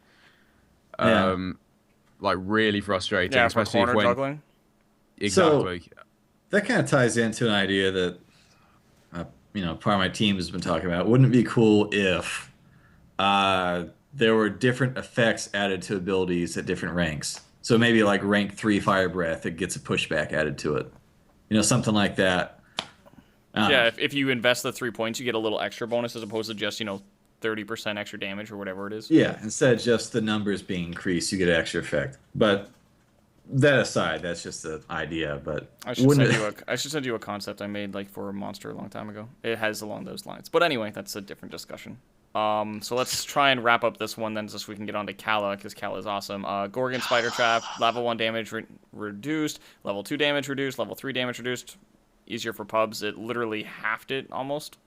Yeah. Like, really frustrating. Yeah, especially corner juggling. Exactly. So, that kind of ties into an idea that, part of my team has been talking about. Wouldn't it be cool if there were different effects added to abilities at different ranks? So maybe like rank 3 Fire Breath, it gets a pushback added to it. Something like that. Yeah, if you invest the 3 points, you get a little extra bonus as opposed to just, 30% extra damage or whatever it is. Yeah, instead of just the numbers being increased, you get an extra effect. But... that aside, that's just an idea, but I should send you a concept I made for a monster a long time ago. It has along those lines. But anyway, that's a different discussion. So let's try and wrap up this one then, just so we can get on to Kala, because Kala is awesome. Gorgon Spider Trap, level 1 damage reduced, level 2 damage reduced, level 3 damage reduced. Easier for pubs. It literally halved it almost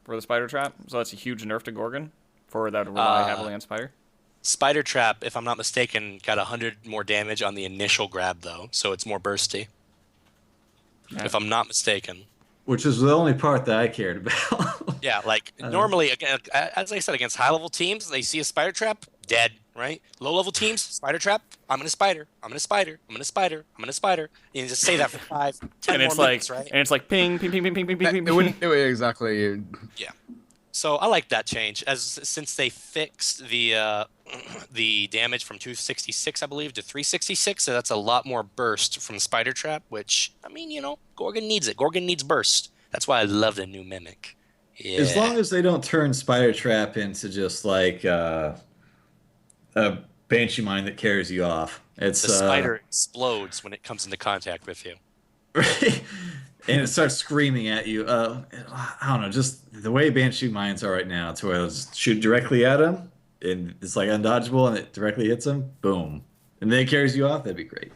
for the Spider Trap. So that's a huge nerf to Gorgon for that to rely heavily on Spider. Spider Trap, if I'm not mistaken, got 100 more damage on the initial grab, though, so it's more bursty. Yeah. If I'm not mistaken. Which is the only part that I cared about. Yeah, like normally, as I said, against high-level teams, they see a Spider Trap, dead, right? Low-level teams, Spider Trap, I'm gonna Spider, I'm gonna Spider, I'm gonna Spider, I'm gonna Spider. And you just say that for 5, 10 more minutes, right? And it's like ping, ping, ping, ping, ping, ping, ping, ping. It wouldn't do it exactly. Yeah. So I like that change, since they fixed the damage from 266, I believe, to 366. So that's a lot more burst from Spider Trap, which, I mean, you know, Gorgon needs it. Gorgon needs burst. That's why I love the new Mimic. Yeah. As long as they don't turn Spider Trap into just like a Banshee Mine that carries you off. It's the spider explodes when it comes into contact with you. Right? And it starts screaming at you. I don't know, just the way Banshee Mines are right now, to where it'll just shoot directly at him, and it's like undodgeable, and it directly hits him, boom. And then it carries you off, that'd be great.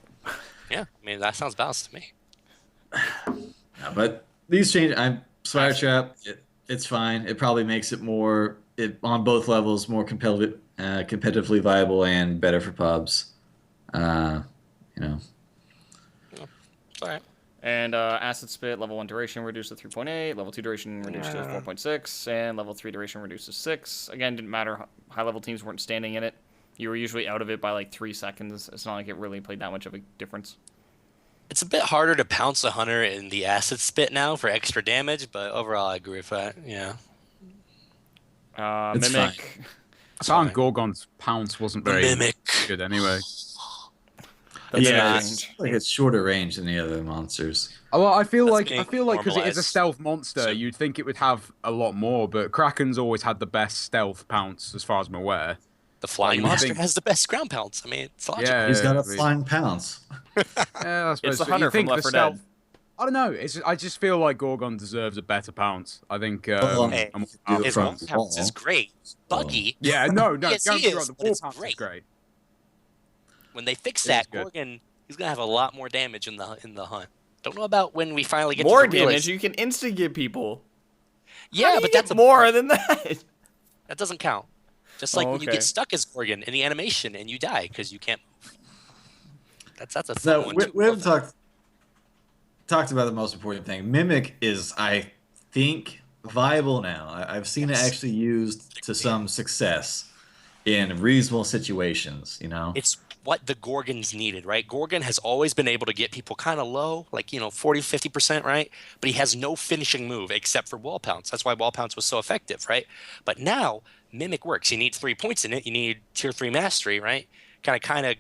Yeah, I mean, that sounds balanced to me. Yeah, but these changes, Spider Trap, it's fine. It probably makes it more, on both levels, more competitively viable and better for pubs. You know. Yeah, it's all right. And Acid Spit, level 1 duration reduced to 3.8, level 2 duration reduced to 4.6, and level 3 duration reduced to 6. Again, didn't matter. High-level teams weren't standing in it. You were usually out of it by like 3 seconds. It's not like it really played that much of a difference. It's a bit harder to pounce a hunter in the Acid Spit now for extra damage, but overall I agree with that, yeah. It's Mimic. fine. I found Gorgon's pounce wasn't very good anyway. It's like it's shorter range than the other monsters. Well, I feel like because it is a stealth monster, you'd think it would have a lot more, but Kraken's always had the best stealth pounce, as far as I'm aware. The flying monster has the best ground pounce. I mean, it's logical. Yeah, he's got a flying pounce. Yeah, it's the hunter from Left 4 Dead. I don't know. I just feel like Gorgon deserves a better pounce. I think his wall pounce is great. Buggy. Yeah, no, yes, he is, the wall pounce is great. When they fix that, Gorgon, he's gonna have a lot more damage in the hunt. Don't know about when we finally get more to the damage. You can insta give people. Yeah, but that's more than that. That doesn't count. Just like when you get stuck as Gorgon in the animation and you die because you can't move. That's a fun one. We haven't talked about the most important thing. Mimic is, I think, viable now. I've seen it actually used to some success in reasonable situations. You know, it's what the Gorgon's needed, right? Gorgon has always been able to get people kind of low, like, 40-50%, right? But he has no finishing move except for wall pounce. That's why wall pounce was so effective, right? But now Mimic works. You need 3 points in it. You need tier 3 mastery, right? Kind of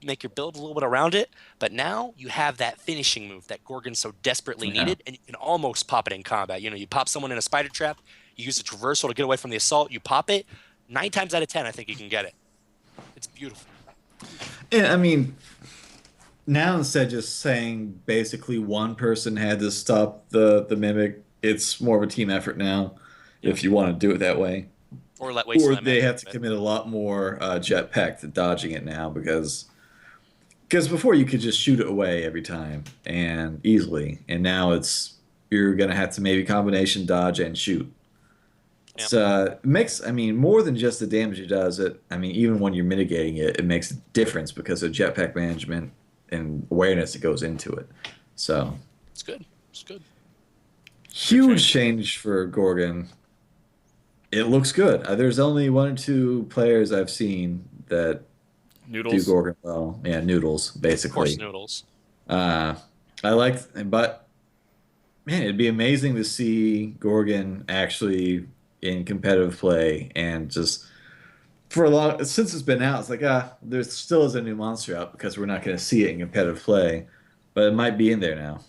make your build a little bit around it. But now you have that finishing move that Gorgon so desperately needed, and you can almost pop it in combat. You pop someone in a spider trap, you use a traversal to get away from the assault, you pop it. 9 times out of 10, I think you can get it. It's beautiful. Yeah, I mean, now instead of just saying basically one person had to stop the Mimic, it's more of a team effort now, if you want to do it that way. Or they have to commit a lot more jetpack to dodging it now, because before you could just shoot it away every time and easily, and now you're gonna have to maybe combination dodge and shoot. It makes, more than just the damage it does. Even when you're mitigating it, it makes a difference because of jetpack management and awareness that goes into it. So it's good. It's good. Huge change for Gorgon. It looks good. There's only 1 or 2 players I've seen that do Gorgon well. Yeah, Noodles, basically. Of course, Noodles. But man, it'd be amazing to see Gorgon actually in competitive play, and just since it's been out, it's like there still is a new monster out because we're not going to see it in competitive play, but it might be in there now.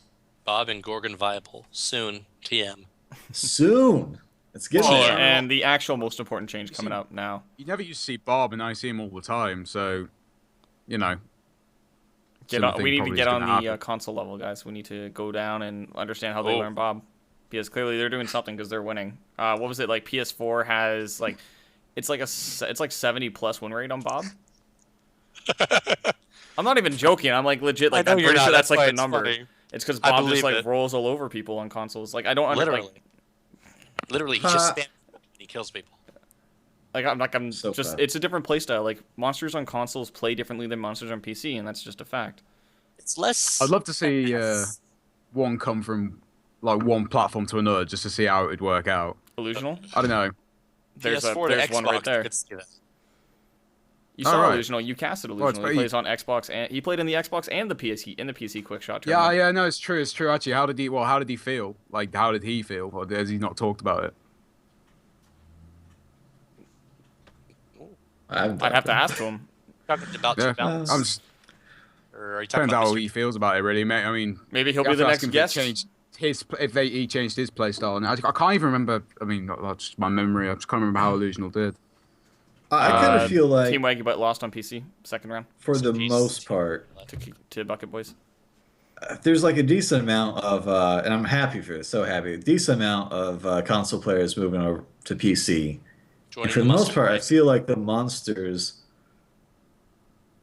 Bob and Gorgon viable soon. TM. Soon. Let's get there. And the actual most important change coming out now. You never used to see Bob, and I see him all the time. So, we need to get on the console level, guys. We need to go down and understand how they learn Bob. because clearly they're doing something because they're winning. What was it like? PS4 has like, it's like 70+ win rate on Bob. I'm not even joking. I'm like legit. Like I'm pretty sure that's like the number. Funny. It's because Bob just like rolls all over people on consoles. Like I don't literally he just stands and he kills people. I'm so just bad. It's a different playstyle. Like monsters on consoles play differently than monsters on PC, and that's just a fact. It's less. I'd love to see one come from like one platform to another just to see how it'd work out. Illusional? I don't know. There's one right there. You saw Illusional. You casted Illusional. He plays on Xbox, and he played in the Xbox and the PC Quick Shot tournament. Yeah, no, it's true. It's true. Actually, how did he feel? Like, how did he feel? Or has he not talked about it? I'd have to ask him. Talking about I'm just. Or are you talking about how he feels about it, really, mate? I mean, maybe he'll be the next guest. He changed his playstyle, and I can't even remember. I mean, that's just my memory. I just can't remember how Illusional did. I kind of feel like Team Waggy Butt lost on PC second round for the most part to Bucket Boys. There's like a decent amount of, and I'm happy for this, so happy. A decent amount of console players moving over to PC. And for the most part, I feel like the monsters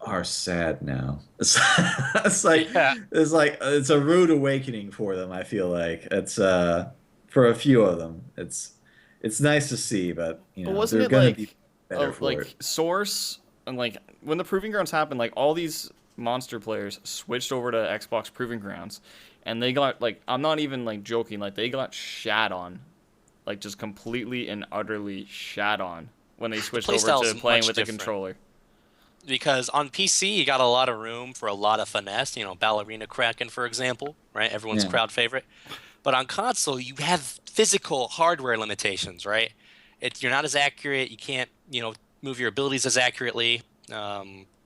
are sad now. It's like it's a rude awakening for them. I feel like it's for a few of them. It's nice to see, but wasn't it like Source and like when the Proving Grounds happened, like all these monster players switched over to Xbox Proving Grounds, and they got like I'm not even like joking, like they got shat on, like just completely and utterly shat on when they switched over to playing with the controller. Because on PC, you got a lot of room for a lot of finesse. Ballerina Kraken, for example, right? Everyone's crowd favorite. But on console, you have physical hardware limitations, right? You're not as accurate. You can't, move your abilities as accurately.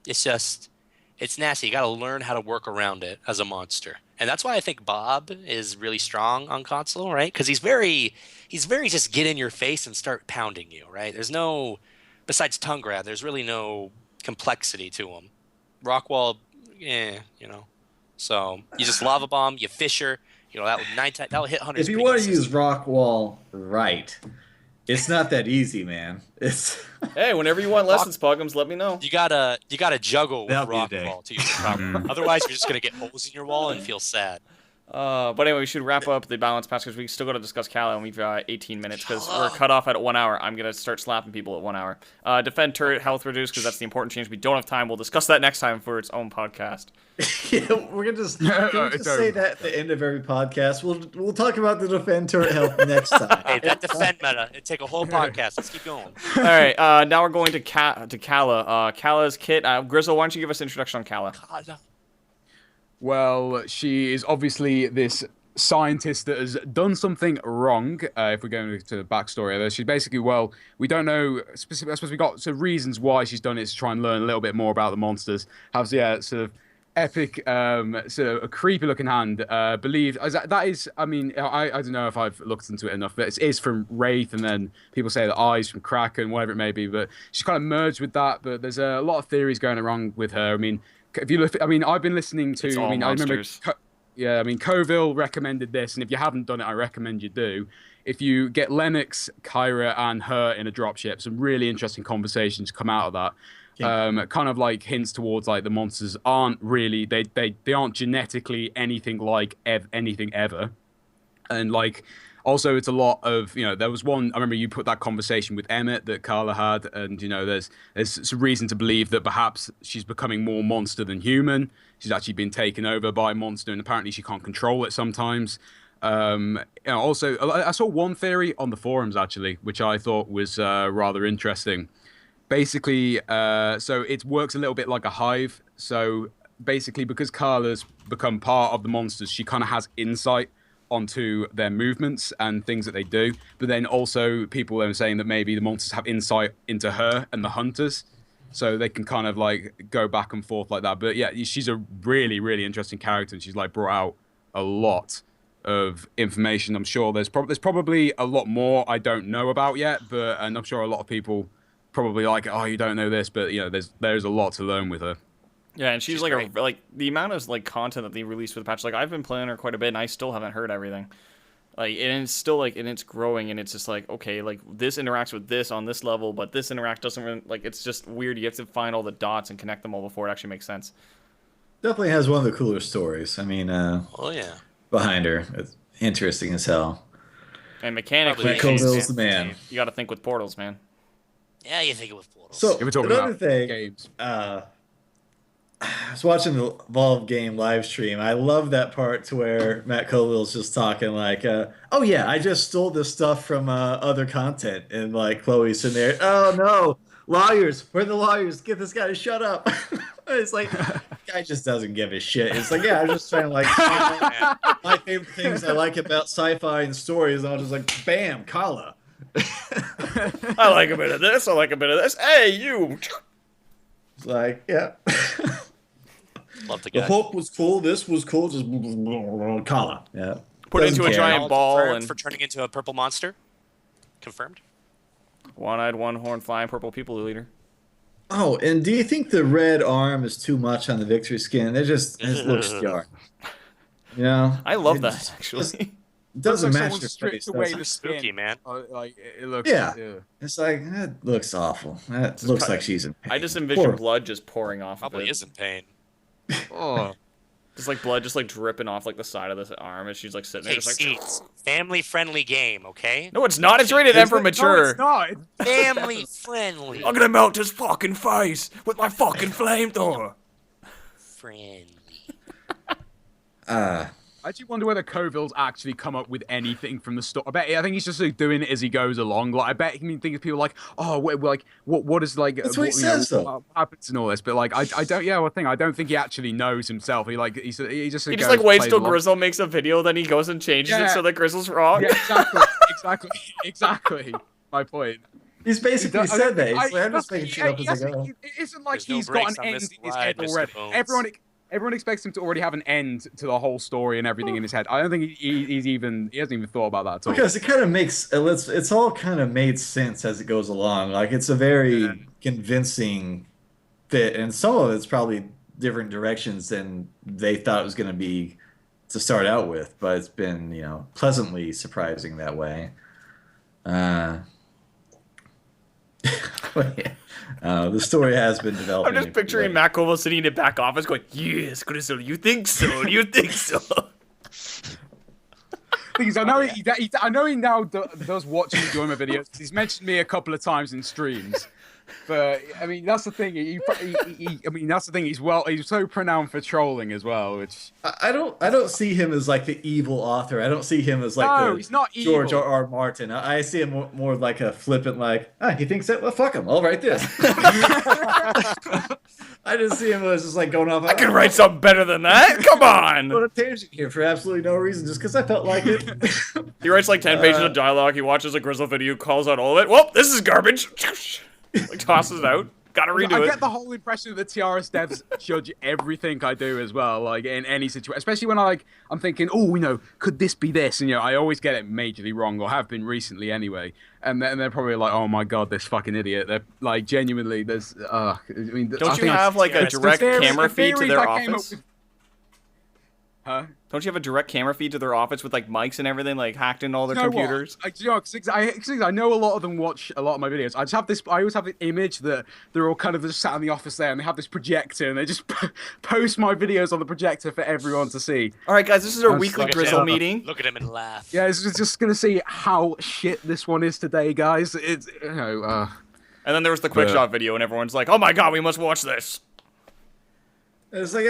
It's nasty. You got to learn how to work around it as a monster. And that's why I think Bob is really strong on console, right? Because he's very just get in your face and start pounding you, right? There's no, besides tongue grab, there's really no complexity to him. Rockwall, So you just lava bomb, you fisher, that will hit hunters. If you want to use Rockwall right, it's not that easy, man. It's hey, whenever you want lessons, Poggums, let me know. You gotta juggle with Rockwall to use it properly. Otherwise, you're just gonna get holes in your wall and feel sad. But anyway, we should wrap up the balance pass because we still got to discuss Kala, and we've got 18 minutes because we're cut off at 1 hour. I'm going to start slapping people at 1 hour. Defend turret health reduced because that's the important change. We don't have time. We'll discuss that next time for its own podcast. We're going to just say that at the end of every podcast. We'll talk about the defend turret health next time. Hey, that defend meta. It'd take a whole podcast. Let's keep going. All right. Now we're going to Kala. Kala's kit. Grizzle, why don't you give us an introduction on Kala? Well, she is obviously this scientist that has done something wrong. If we're going to the backstory of her, she basically, we don't know specifically. I suppose we got some reasons why she's done it to try and learn a little bit more about the monsters. Has sort of epic, sort of a creepy looking hand. Believe that is. I mean, I don't know if I've looked into it enough, but it is from Wraith, and then people say the eyes from Kraken, whatever it may be. But she's kind of merged with that. But there's a lot of theories going around with her. I mean. If you look, I've been listening to. I remember. Coville recommended this, and if you haven't done it, I recommend you do. If you get Lennox, Kyra, and her in a dropship, some really interesting conversations come out of that. Yeah. Kind of like hints towards like the monsters aren't really they aren't genetically anything like anything ever, and like. Also, it's a lot of, there was one, I remember you put that conversation with Emmett that Carla had, and, there's some reason to believe that perhaps she's becoming more monster than human. She's actually been taken over by a monster, and apparently she can't control it sometimes. Also, I saw one theory on the forums, actually, which I thought was rather interesting. Basically, so it works a little bit like a hive. So basically, because Carla's become part of the monsters, she kind of has insight onto their movements and things that they do, but then also people are saying that maybe the monsters have insight into her and the hunters, so they can kind of like go back and forth like that. But yeah, she's a really, really interesting character, and she's like brought out a lot of information. I'm sure there's probably a lot more I don't know about yet, and I'm sure a lot of people probably like, oh, you don't know this, but there's a lot to learn with her. Yeah, and she's like the amount of like content that they released with the patch. Like I've been playing her quite a bit, and I still haven't heard everything. Like, and it's still like, and it's growing, and it's just like, okay, like this interacts with this on this level, but this doesn't really, like, it's just weird. You have to find all the dots and connect them all before it actually makes sense. Definitely has one of the cooler stories. I mean, Oh yeah. behind her, it's interesting as hell. And mechanically, Probably Colville's the man. you got to think with portals, man. Yeah, you think it was portals. So If we're talking another about thing, games. I was watching the Evolve game live stream. I love that part to where Matt Colville's just talking like, "Oh yeah, I just stole this stuff from other content," and like Chloe's in there. "Oh no, lawyers! Where are the lawyers? Get this guy to shut up!" It's like, guy just doesn't give a shit. It's like, yeah, I'm just trying to like find my favorite things I like about sci-fi and stories. And I was just like, bam, Kala. I like a bit of this. I like a bit of this. Hey, you. It's like, yeah. Love the The guy. Hulk was cool. This was cool. Just Kala. Yeah. Put Doesn't into a care. giant ball Confirmed and for turning into a purple monster. Confirmed. one-eyed, one-horn, flying purple people eater. Oh, and do you think the red arm is too much on the victory skin? It looks jarring. You know? I love It that, just- actually. It doesn't Looks like match someone your stripped face. away does the it? skin. Spooky, man. Like it looks. Yeah. It's like, that looks awful. That looks like she's in pain. I just envision Poor- blood just pouring off Probably of it. is in pain. Oh. Just like blood just like dripping off like the side of this arm as she's like sitting there Hey, just see, like... family-friendly game, okay? No, it's not. It's rated M for mature. No, it's not. Family-friendly. I'm gonna melt his fucking face with my fucking flamethrower. Friendly. I actually wonder whether Coville's actually come up with anything from the story. I think he's just like doing it as he goes along. Like I bet he thinks people like, oh, what is like? That's what he says, though. What happens and all this, but like I don't. Yeah, one thing I don't think he actually knows himself. He just He goes, just like waits plays till along. Grizzle makes a video, then he goes and changes it Yeah. so that Grizzle's wrong. Yeah, exactly. My point. He's basically said that. He's like, I'm just making shit up as I go. It isn't like There's no he's got breaks an on end this in his ride, head Mr. already. Bones. Everyone expects him to already have an end to the whole story and everything in his head. I don't think he hasn't even thought about that at all. Because it kind of makes it's all kind of made sense as it goes along. Like it's a very convincing fit, and some of it's probably different directions than they thought it was going to be to start out with. But it's been pleasantly surprising that way. The story has been developing. I'm just picturing Matt Colville sitting in the back office going, yes, Grizzle, you think so? You think so? Things I know he now does watch and enjoy my videos. He's mentioned me a couple of times in streams, but I mean that's the thing. That's the thing. He's so renowned for trolling as well. Which I don't see him as like the evil author. I don't see him as like he's not George evil. R.R. Martin. I see him more like a flippant, like, he thinks that. Well, fuck him. I'll write this. I just see him as just like going off. I can write something better than that. Come on. On a tangent here for absolutely no reason, just because I felt like it. He writes like 10 pages of dialogue. He watches a Grizzle video, calls out all of it. Well, this is garbage. Like tosses it out. Gotta redo I it. get the whole impression that TRS devs judge everything I do as well, like in any situation. Especially when I'm thinking, could this be this? And I always get it majorly wrong, or have been recently anyway. And they're probably like, oh my god, this fucking idiot. They're like, genuinely, there's. I mean, Don't you have like a direct camera feed to their office? Huh? Don't you have a direct camera feed to their office with like mics and everything, like hacked into all their computers? I know a lot of them watch a lot of my videos. I always have the image that they're all kind of just sat in the office there, and they have this projector, and they just post my videos on the projector for everyone to see. All right, guys, this is our weekly like, Grizzle meeting. Look at him and laugh. Yeah, it's just gonna see how shit this one is today, guys. It's And then there was the quick shot video, and everyone's like, "Oh my god, we must watch this." It's like,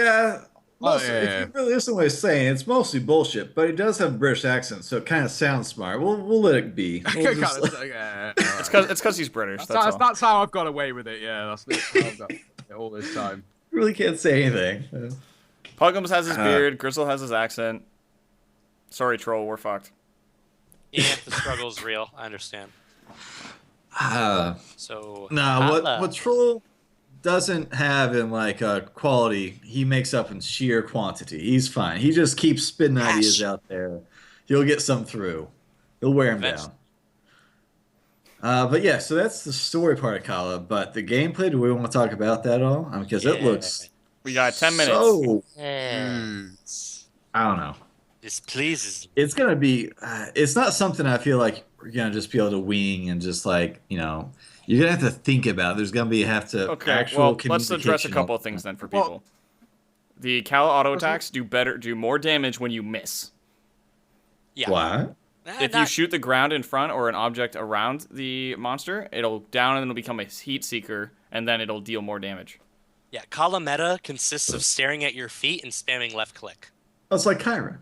if you really listen to what he's saying, it's mostly bullshit. But he does have a British accent, so it kind of sounds smart. We'll let it be. We'll just, It's because he's British. That's how I've got away with it. Yeah, that's how I've got it all this time. really can't say anything. Puggums has his beard. Grizzle has his accent. Sorry, troll, we're fucked. Yeah, the struggle's real. I understand. So What Troll doesn't have in like quality, he makes up in sheer quantity. He's fine. He just keeps spitting ideas out there. He'll get some through. He'll wear him down. But yeah, so that's the story part of Kala. But the gameplay, do we want to talk about that at all? Because it looks. We got 10 minutes. So, Yes. I don't know. This pleases. It's gonna be. It's not something I feel like we're gonna just be able to wing and just like you're gonna have to think about. There's gonna be actual let's address a couple of things then for people. The Cal auto attacks do more damage when you miss. Yeah. What? If you shoot the ground in front or an object around the monster, it'll down and it'll become a heat seeker, and then it'll deal more damage. Yeah, Kala meta consists of staring at your feet and spamming left click. Oh, it's like Kyra.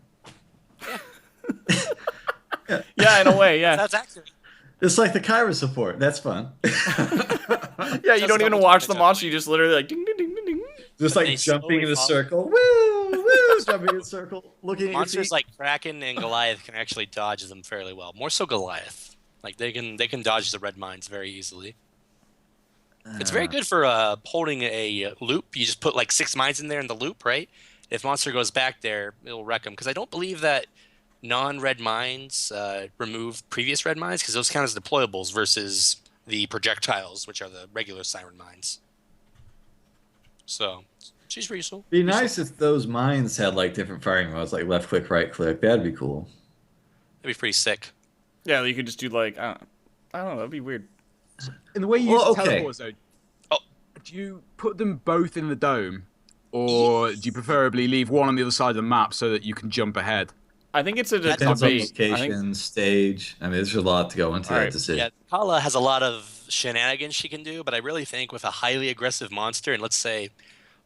Yeah, in a way, yeah. That's accurate. It's like the Kyra support. That's fun. Yeah, you don't even watch the monster. You just literally like ding ding ding ding ding. Just like jumping in a circle. Woo! Woo! Jumping in a circle. Looking at monsters like Kraken and Goliath can actually dodge them fairly well. More so Goliath. Like they can dodge the red mines very easily. It's very good for holding a loop. You just put like 6 mines in there in the loop, right? If monster goes back there, it'll wreck them. Because I don't believe that non-red mines remove previous red mines, because those count as deployables versus the projectiles, which are the regular siren mines. So she's useful. Be nice if those mines had like different firing modes, like left click, right click. That'd be cool. That'd be pretty sick. Yeah, you could just do like I don't know. That'd be weird. In the way you use teleports, though, do you put them both in the dome, or do you preferably leave one on the other side of the map so that you can jump ahead? I think it's a Depends on debate. location, stage. I mean, there's a lot to go into that decision. Yeah, Kala has a lot of shenanigans she can do, but I really think with a highly aggressive monster, and let's say,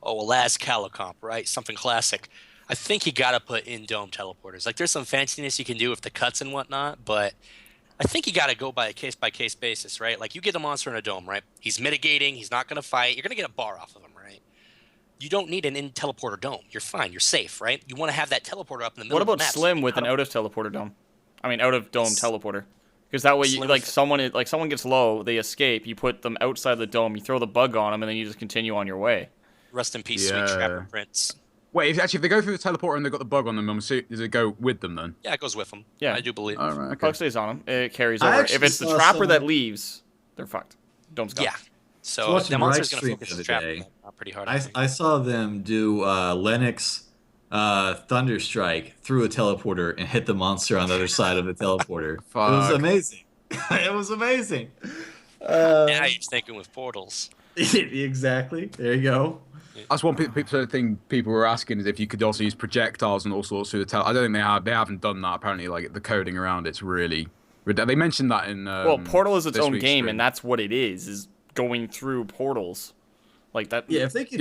last Kala comp, right? Something classic. I think you gotta put in dome teleporters. Like, there's some fanciness you can do with the cuts and whatnot, but I think you gotta go by a case-by-case basis, right? Like, you get a monster in a dome, right? He's mitigating, he's not gonna fight, you're gonna get a bar off of him, right? You don't need an in-teleporter dome. You're fine, you're safe, right? You want to have that teleporter up in the middle of the map. What about Slim with an out-of-teleporter dome? I mean, out-of-dome teleporter. Because that way, someone gets low, they escape, you put them outside the dome, you throw the bug on them, and then you just continue on your way. Rest in peace, sweet Trapper Prince. Wait, if they go through the teleporter and they've got the bug on them, does it go with them then? Yeah, it goes with them. Yeah. I do believe. All right, The bug stays on them. It carries over. If it's the Trapper that leaves, they're fucked. Dome's gone. Yeah. So the monster's going to focus the Trapper pretty hard. I saw them do Lennox Thunderstrike through a teleporter and hit the monster on the other side of the teleporter. It was amazing. It was amazing. Now you're thinking with portals. Exactly. There you go. That's one thing people were asking, is if you could also use projectiles and all sorts through the I don't think they have. They haven't done that. Apparently, like the coding around it's really. They mentioned that in. Well, Portal is its own game, and that's what it is going through portals, like that. Yeah, if they could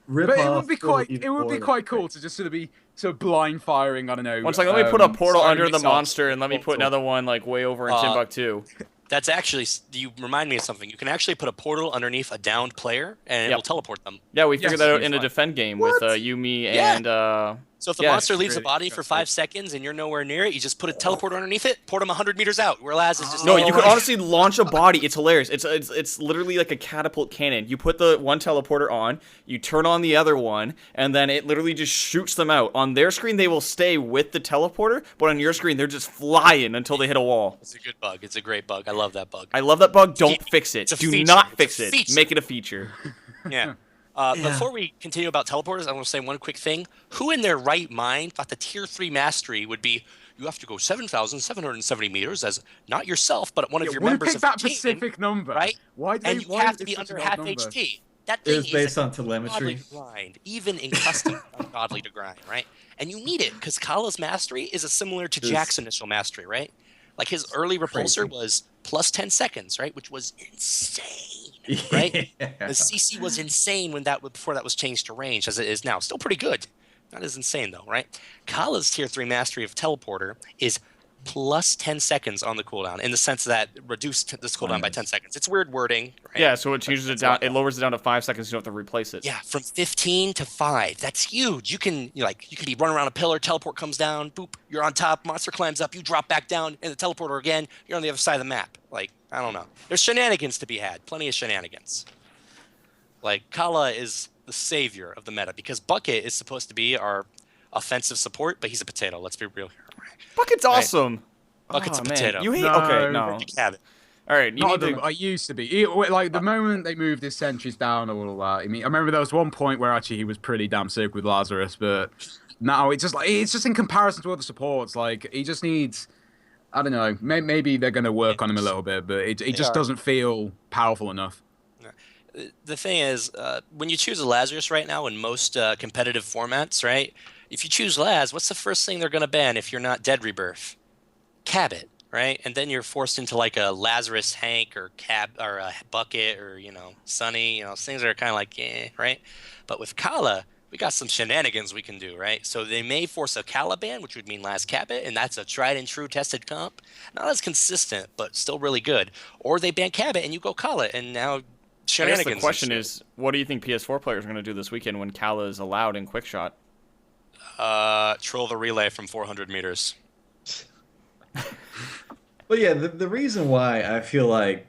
rip off. It would be quite cool to just sort of blind firing. I don't know. Once let me put a portal under the monster, and let me put another one like way over in Timbuktu. That's actually, you remind me of something. You can actually put a portal underneath a downed player, and it will teleport them. Yeah, we figured that out in a defend game with Yumi and. So if the monster leaves the body for 5 seconds and you're nowhere near it, you just put a teleporter underneath it, port them 100 meters out. Whereas it's just no, you could honestly launch a body. It's hilarious. It's literally like a catapult cannon. You put the one teleporter on, you turn on the other one, and then it literally just shoots them out. On their screen, they will stay with the teleporter, but on your screen, they're just flying until they hit a wall. It's a good bug. It's a great bug. I love that bug. I love that bug. Don't fix it. Do not fix it. Make it a feature. Yeah. Before we continue about teleporters, I want to say one quick thing. Who in their right mind thought the Tier 3 mastery would be, you have to go 7,770 meters as not yourself, but one of your members of the team. That specific number. Right? And you have to be under half HP. That thing is based on telemetry. To grind, even in custom, ungodly to grind, right? And you need it, because Kala's mastery is similar to Jack's initial mastery, right? Like his early repulsor was plus 10 seconds, right? Which was insane. Right? The CC was insane before that was changed to range, as it is now. Still pretty good. Not as insane, though, right? Kala's Tier 3 mastery of teleporter is plus 10 seconds on the cooldown, in the sense that reduced this cooldown by 10 seconds. It's weird wording, right? Yeah, so it changes it down. It lowers it down to 5 seconds. You don't have to replace it. Yeah, from 15 to 5. That's huge. You can be running around a pillar, teleport comes down, boop, you're on top, monster climbs up, you drop back down, and the teleporter again, you're on the other side of the map. Like, I don't know. There's shenanigans to be had. Plenty of shenanigans. Like, Kala is the savior of the meta, because Bucket is supposed to be our offensive support, but he's a potato. Let's be real here. Bucket's awesome. Bucket's a potato. You hate? No. Okay, no. All right, I used to be. Like the moment they moved his sentries down or all that. I remember there was one point where actually he was pretty damn sick with Lazarus, but now it's just in comparison to other supports. Like he just needs. I don't know. Maybe they're going to work on him a little bit, but it just doesn't feel powerful enough. The thing is, when you choose a Lazarus right now in most competitive formats, right? If you choose Laz, what's the first thing they're going to ban if you're not Dead Rebirth? Cabot, right? And then you're forced into like a Lazarus Hank or or a Bucket or Sunny. Things that are kind of like right? But with Kala, we got some shenanigans we can do, right? So they may force a Kala ban, which would mean Laz Cabot, and that's a tried and true tested comp. Not as consistent, but still really good. Or they ban Cabot and you go Kala, and now shenanigans. I guess the question is, what do you think PS4 players are going to do this weekend when Kala is allowed in Quickshot? Troll the relay from 400 meters. But yeah, the reason why I feel like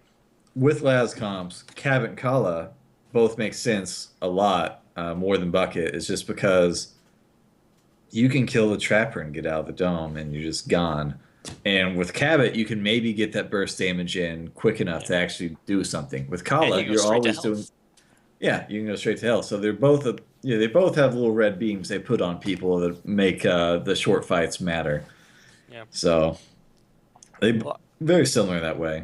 with Laz comps, Cabot and Kala both make sense a lot more than Bucket is just because you can kill the Trapper and get out of the dome and you're just gone. And with Cabot, you can maybe get that burst damage in quick enough to actually do something. With Kala, you're always doing. Yeah, you can go straight to hell. So they're both they both have little red beams they put on people that make the short fights matter. Yeah. So they very similar that way.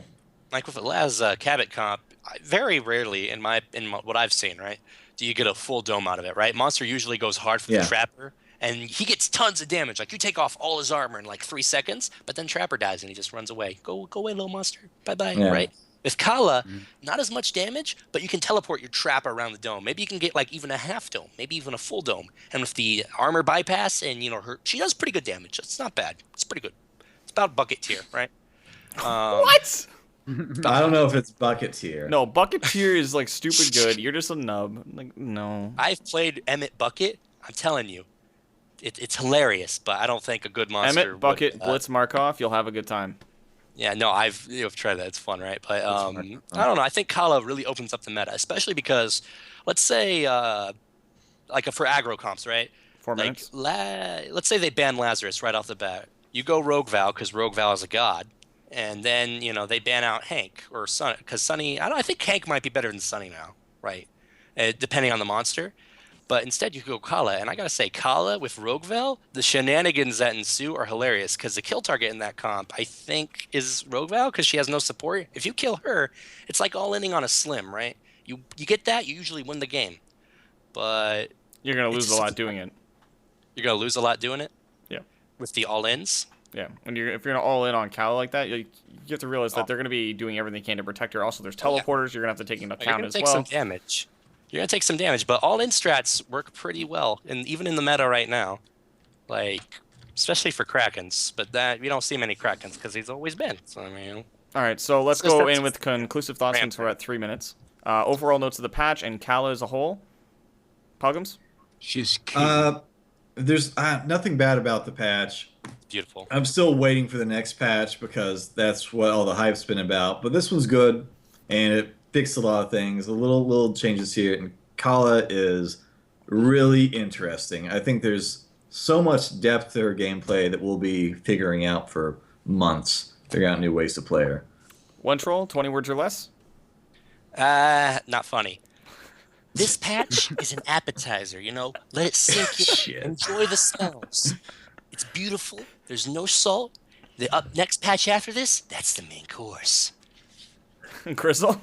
Like with the Laz Cabot comp, very rarely in what I've seen, right, do you get a full dome out of it, right? Monster usually goes hard for the Trapper, and he gets tons of damage. Like you take off all his armor in like 3 seconds, but then Trapper dies and he just runs away. Go away, little monster. Bye-bye, right? With Kala, not as much damage, but you can teleport your Trapper around the dome. Maybe you can get like even a half dome, maybe even a full dome. And with the armor bypass and she does pretty good damage. It's not bad. It's pretty good. It's about Bucket tier, right? What? I don't know if it's Bucket tier. No, Bucket tier is like stupid good. You're just a nub. Like no. I've played Emmett Bucket. I'm telling you, it's hilarious. But I don't think a good monster. Emmett Bucket Blitz Markov. You'll have a good time. Yeah, no, I've tried that. It's fun, right? But I don't know. I think Kala really opens up the meta, especially because, let's say, like for aggro comps, right? 4 minutes. Let's say they ban Lazarus right off the bat. You go Rogue Val because Rogue Val is a god, and then they ban out Hank or Sunny because Sunny. I think Hank might be better than Sunny now, right? Depending on the monster. But instead, you go Kala, and I gotta say, Kala with Rogue Val, the shenanigans that ensue are hilarious because the kill target in that comp, I think, is Rogue Val because she has no support. If you kill her, it's like all-inning on a Slim, right? You get that, you usually win the game, but you're gonna lose a lot doing it. You're gonna lose a lot doing it. Yeah. With the all-ins. Yeah, and if you're gonna all in on Kala like that, you have to realize that they're gonna be doing everything they can to protect her. Also, there's teleporters you're gonna have to take into account as well. You're gonna take some damage. You're going to take some damage, but all-in strats work pretty well, and even in the meta right now, like, especially for Krakens, but that we don't see many Krakens because he's always been, so I mean... All right, so let's go in with conclusive thoughts since we're at 3 minutes. Overall notes of the patch and Kala as a whole. Pugums? She's cute. There's nothing bad about the patch. Beautiful. I'm still waiting for the next patch because that's what all the hype's been about, but this one's good, and it fixed a lot of things, little changes here, and Kala is really interesting. I think there's so much depth to her gameplay that we'll be figuring out for months, figuring out new ways to play her. One troll, 20 words or less? Not funny. This patch is an appetizer, Let it sink in. Enjoy the smells. It's beautiful. There's no salt. The next patch after this, that's the main course. Crystal?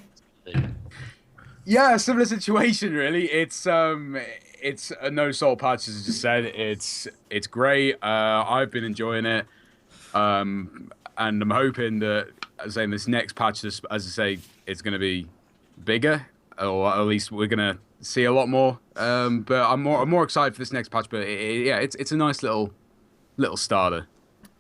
Yeah, similar situation really. It's a no salt patch, as I just said. It's great. I've been enjoying it, and I'm hoping that, as I say, this next patch, as I say, it's going to be bigger, or at least we're going to see a lot more. But I'm more excited for this next patch. But it's a nice little starter.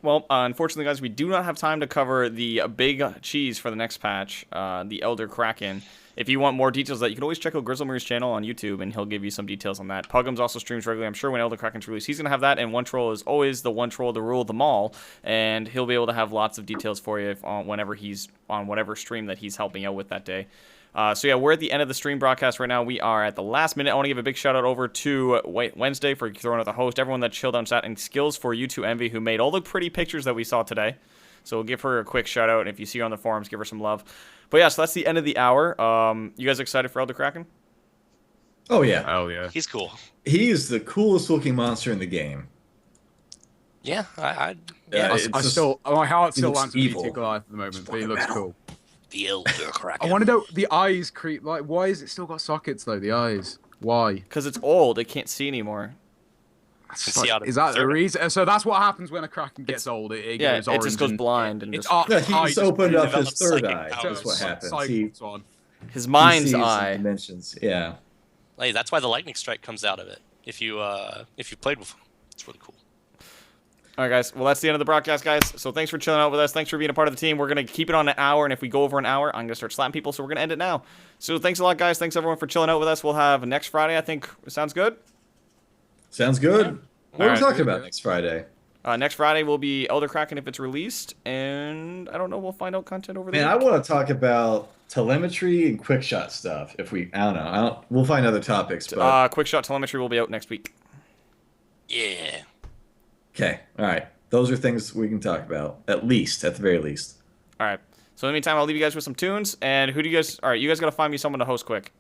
Well, unfortunately, guys, we do not have time to cover the big cheese for the next patch, the Elder Kraken. If you want more details of that, you can always check out Grizzlemir's channel on YouTube, and he'll give you some details on that. Pugums also streams regularly. I'm sure when Elder Kraken's released, he's going to have that, and One Troll is always the one troll to rule them all, and he'll be able to have lots of details for you whenever he's on whatever stream that he's helping out with that day. So yeah, we're at the end of the stream broadcast right now. We are at the last minute. I want to give a big shout out over to Wednesday for throwing out the host, everyone that chilled on chat, and Skills for You2 Envy, who made all the pretty pictures that we saw today. So we'll give her a quick shout out, and if you see her on the forums, give her some love. But yeah, so that's the end of the hour. You guys excited for Elder Kraken? Oh yeah. Oh yeah. He's cool. He is the coolest looking monster in the game. Yeah, Yeah, I it's just- still, my heart he still looks wants to be evil. Goliath at the moment, but he looks cool. the Elder Kraken. I want to know the eyes creep. Like, why is it still got sockets though? The eyes. Why? Because it's old. It can't see anymore. See out of Is that the third. reason? So that's what happens when a Kraken gets old. It Yeah, goes it orange just goes and- blind and it's just... Yeah, he eye just just opened up his develops third psychic eye. powers. That's what happens. cycles on. His He mind's sees in eye. dimensions. Yeah. Like, that's why the lightning strike comes out of it. If you played with him, it's really cool. All right, guys. Well, that's the end of the broadcast, guys. So thanks for chilling out with us. Thanks for being a part of the team. We're going to keep it on an hour, and if we go over an hour, I'm going to start slapping people, so we're going to end it now. So thanks a lot, guys. Thanks, everyone, for chilling out with us. We'll have next Friday, I think. Sounds good? Sounds good. What are we Alright. talking about next Friday? Next Friday will be Elder Kraken if it's released, and I don't know. We'll find out content over there. Man, I want to talk about telemetry and quick shot stuff. If we, I don't know. We'll find other topics. But Quick Shot Telemetry will be out next week. Yeah. okay, all right. Those are things we can talk about, at the very least. All right. So in the meantime, I'll leave you guys with some tunes. And who do you guys... All right, you guys got to find me someone to host quick.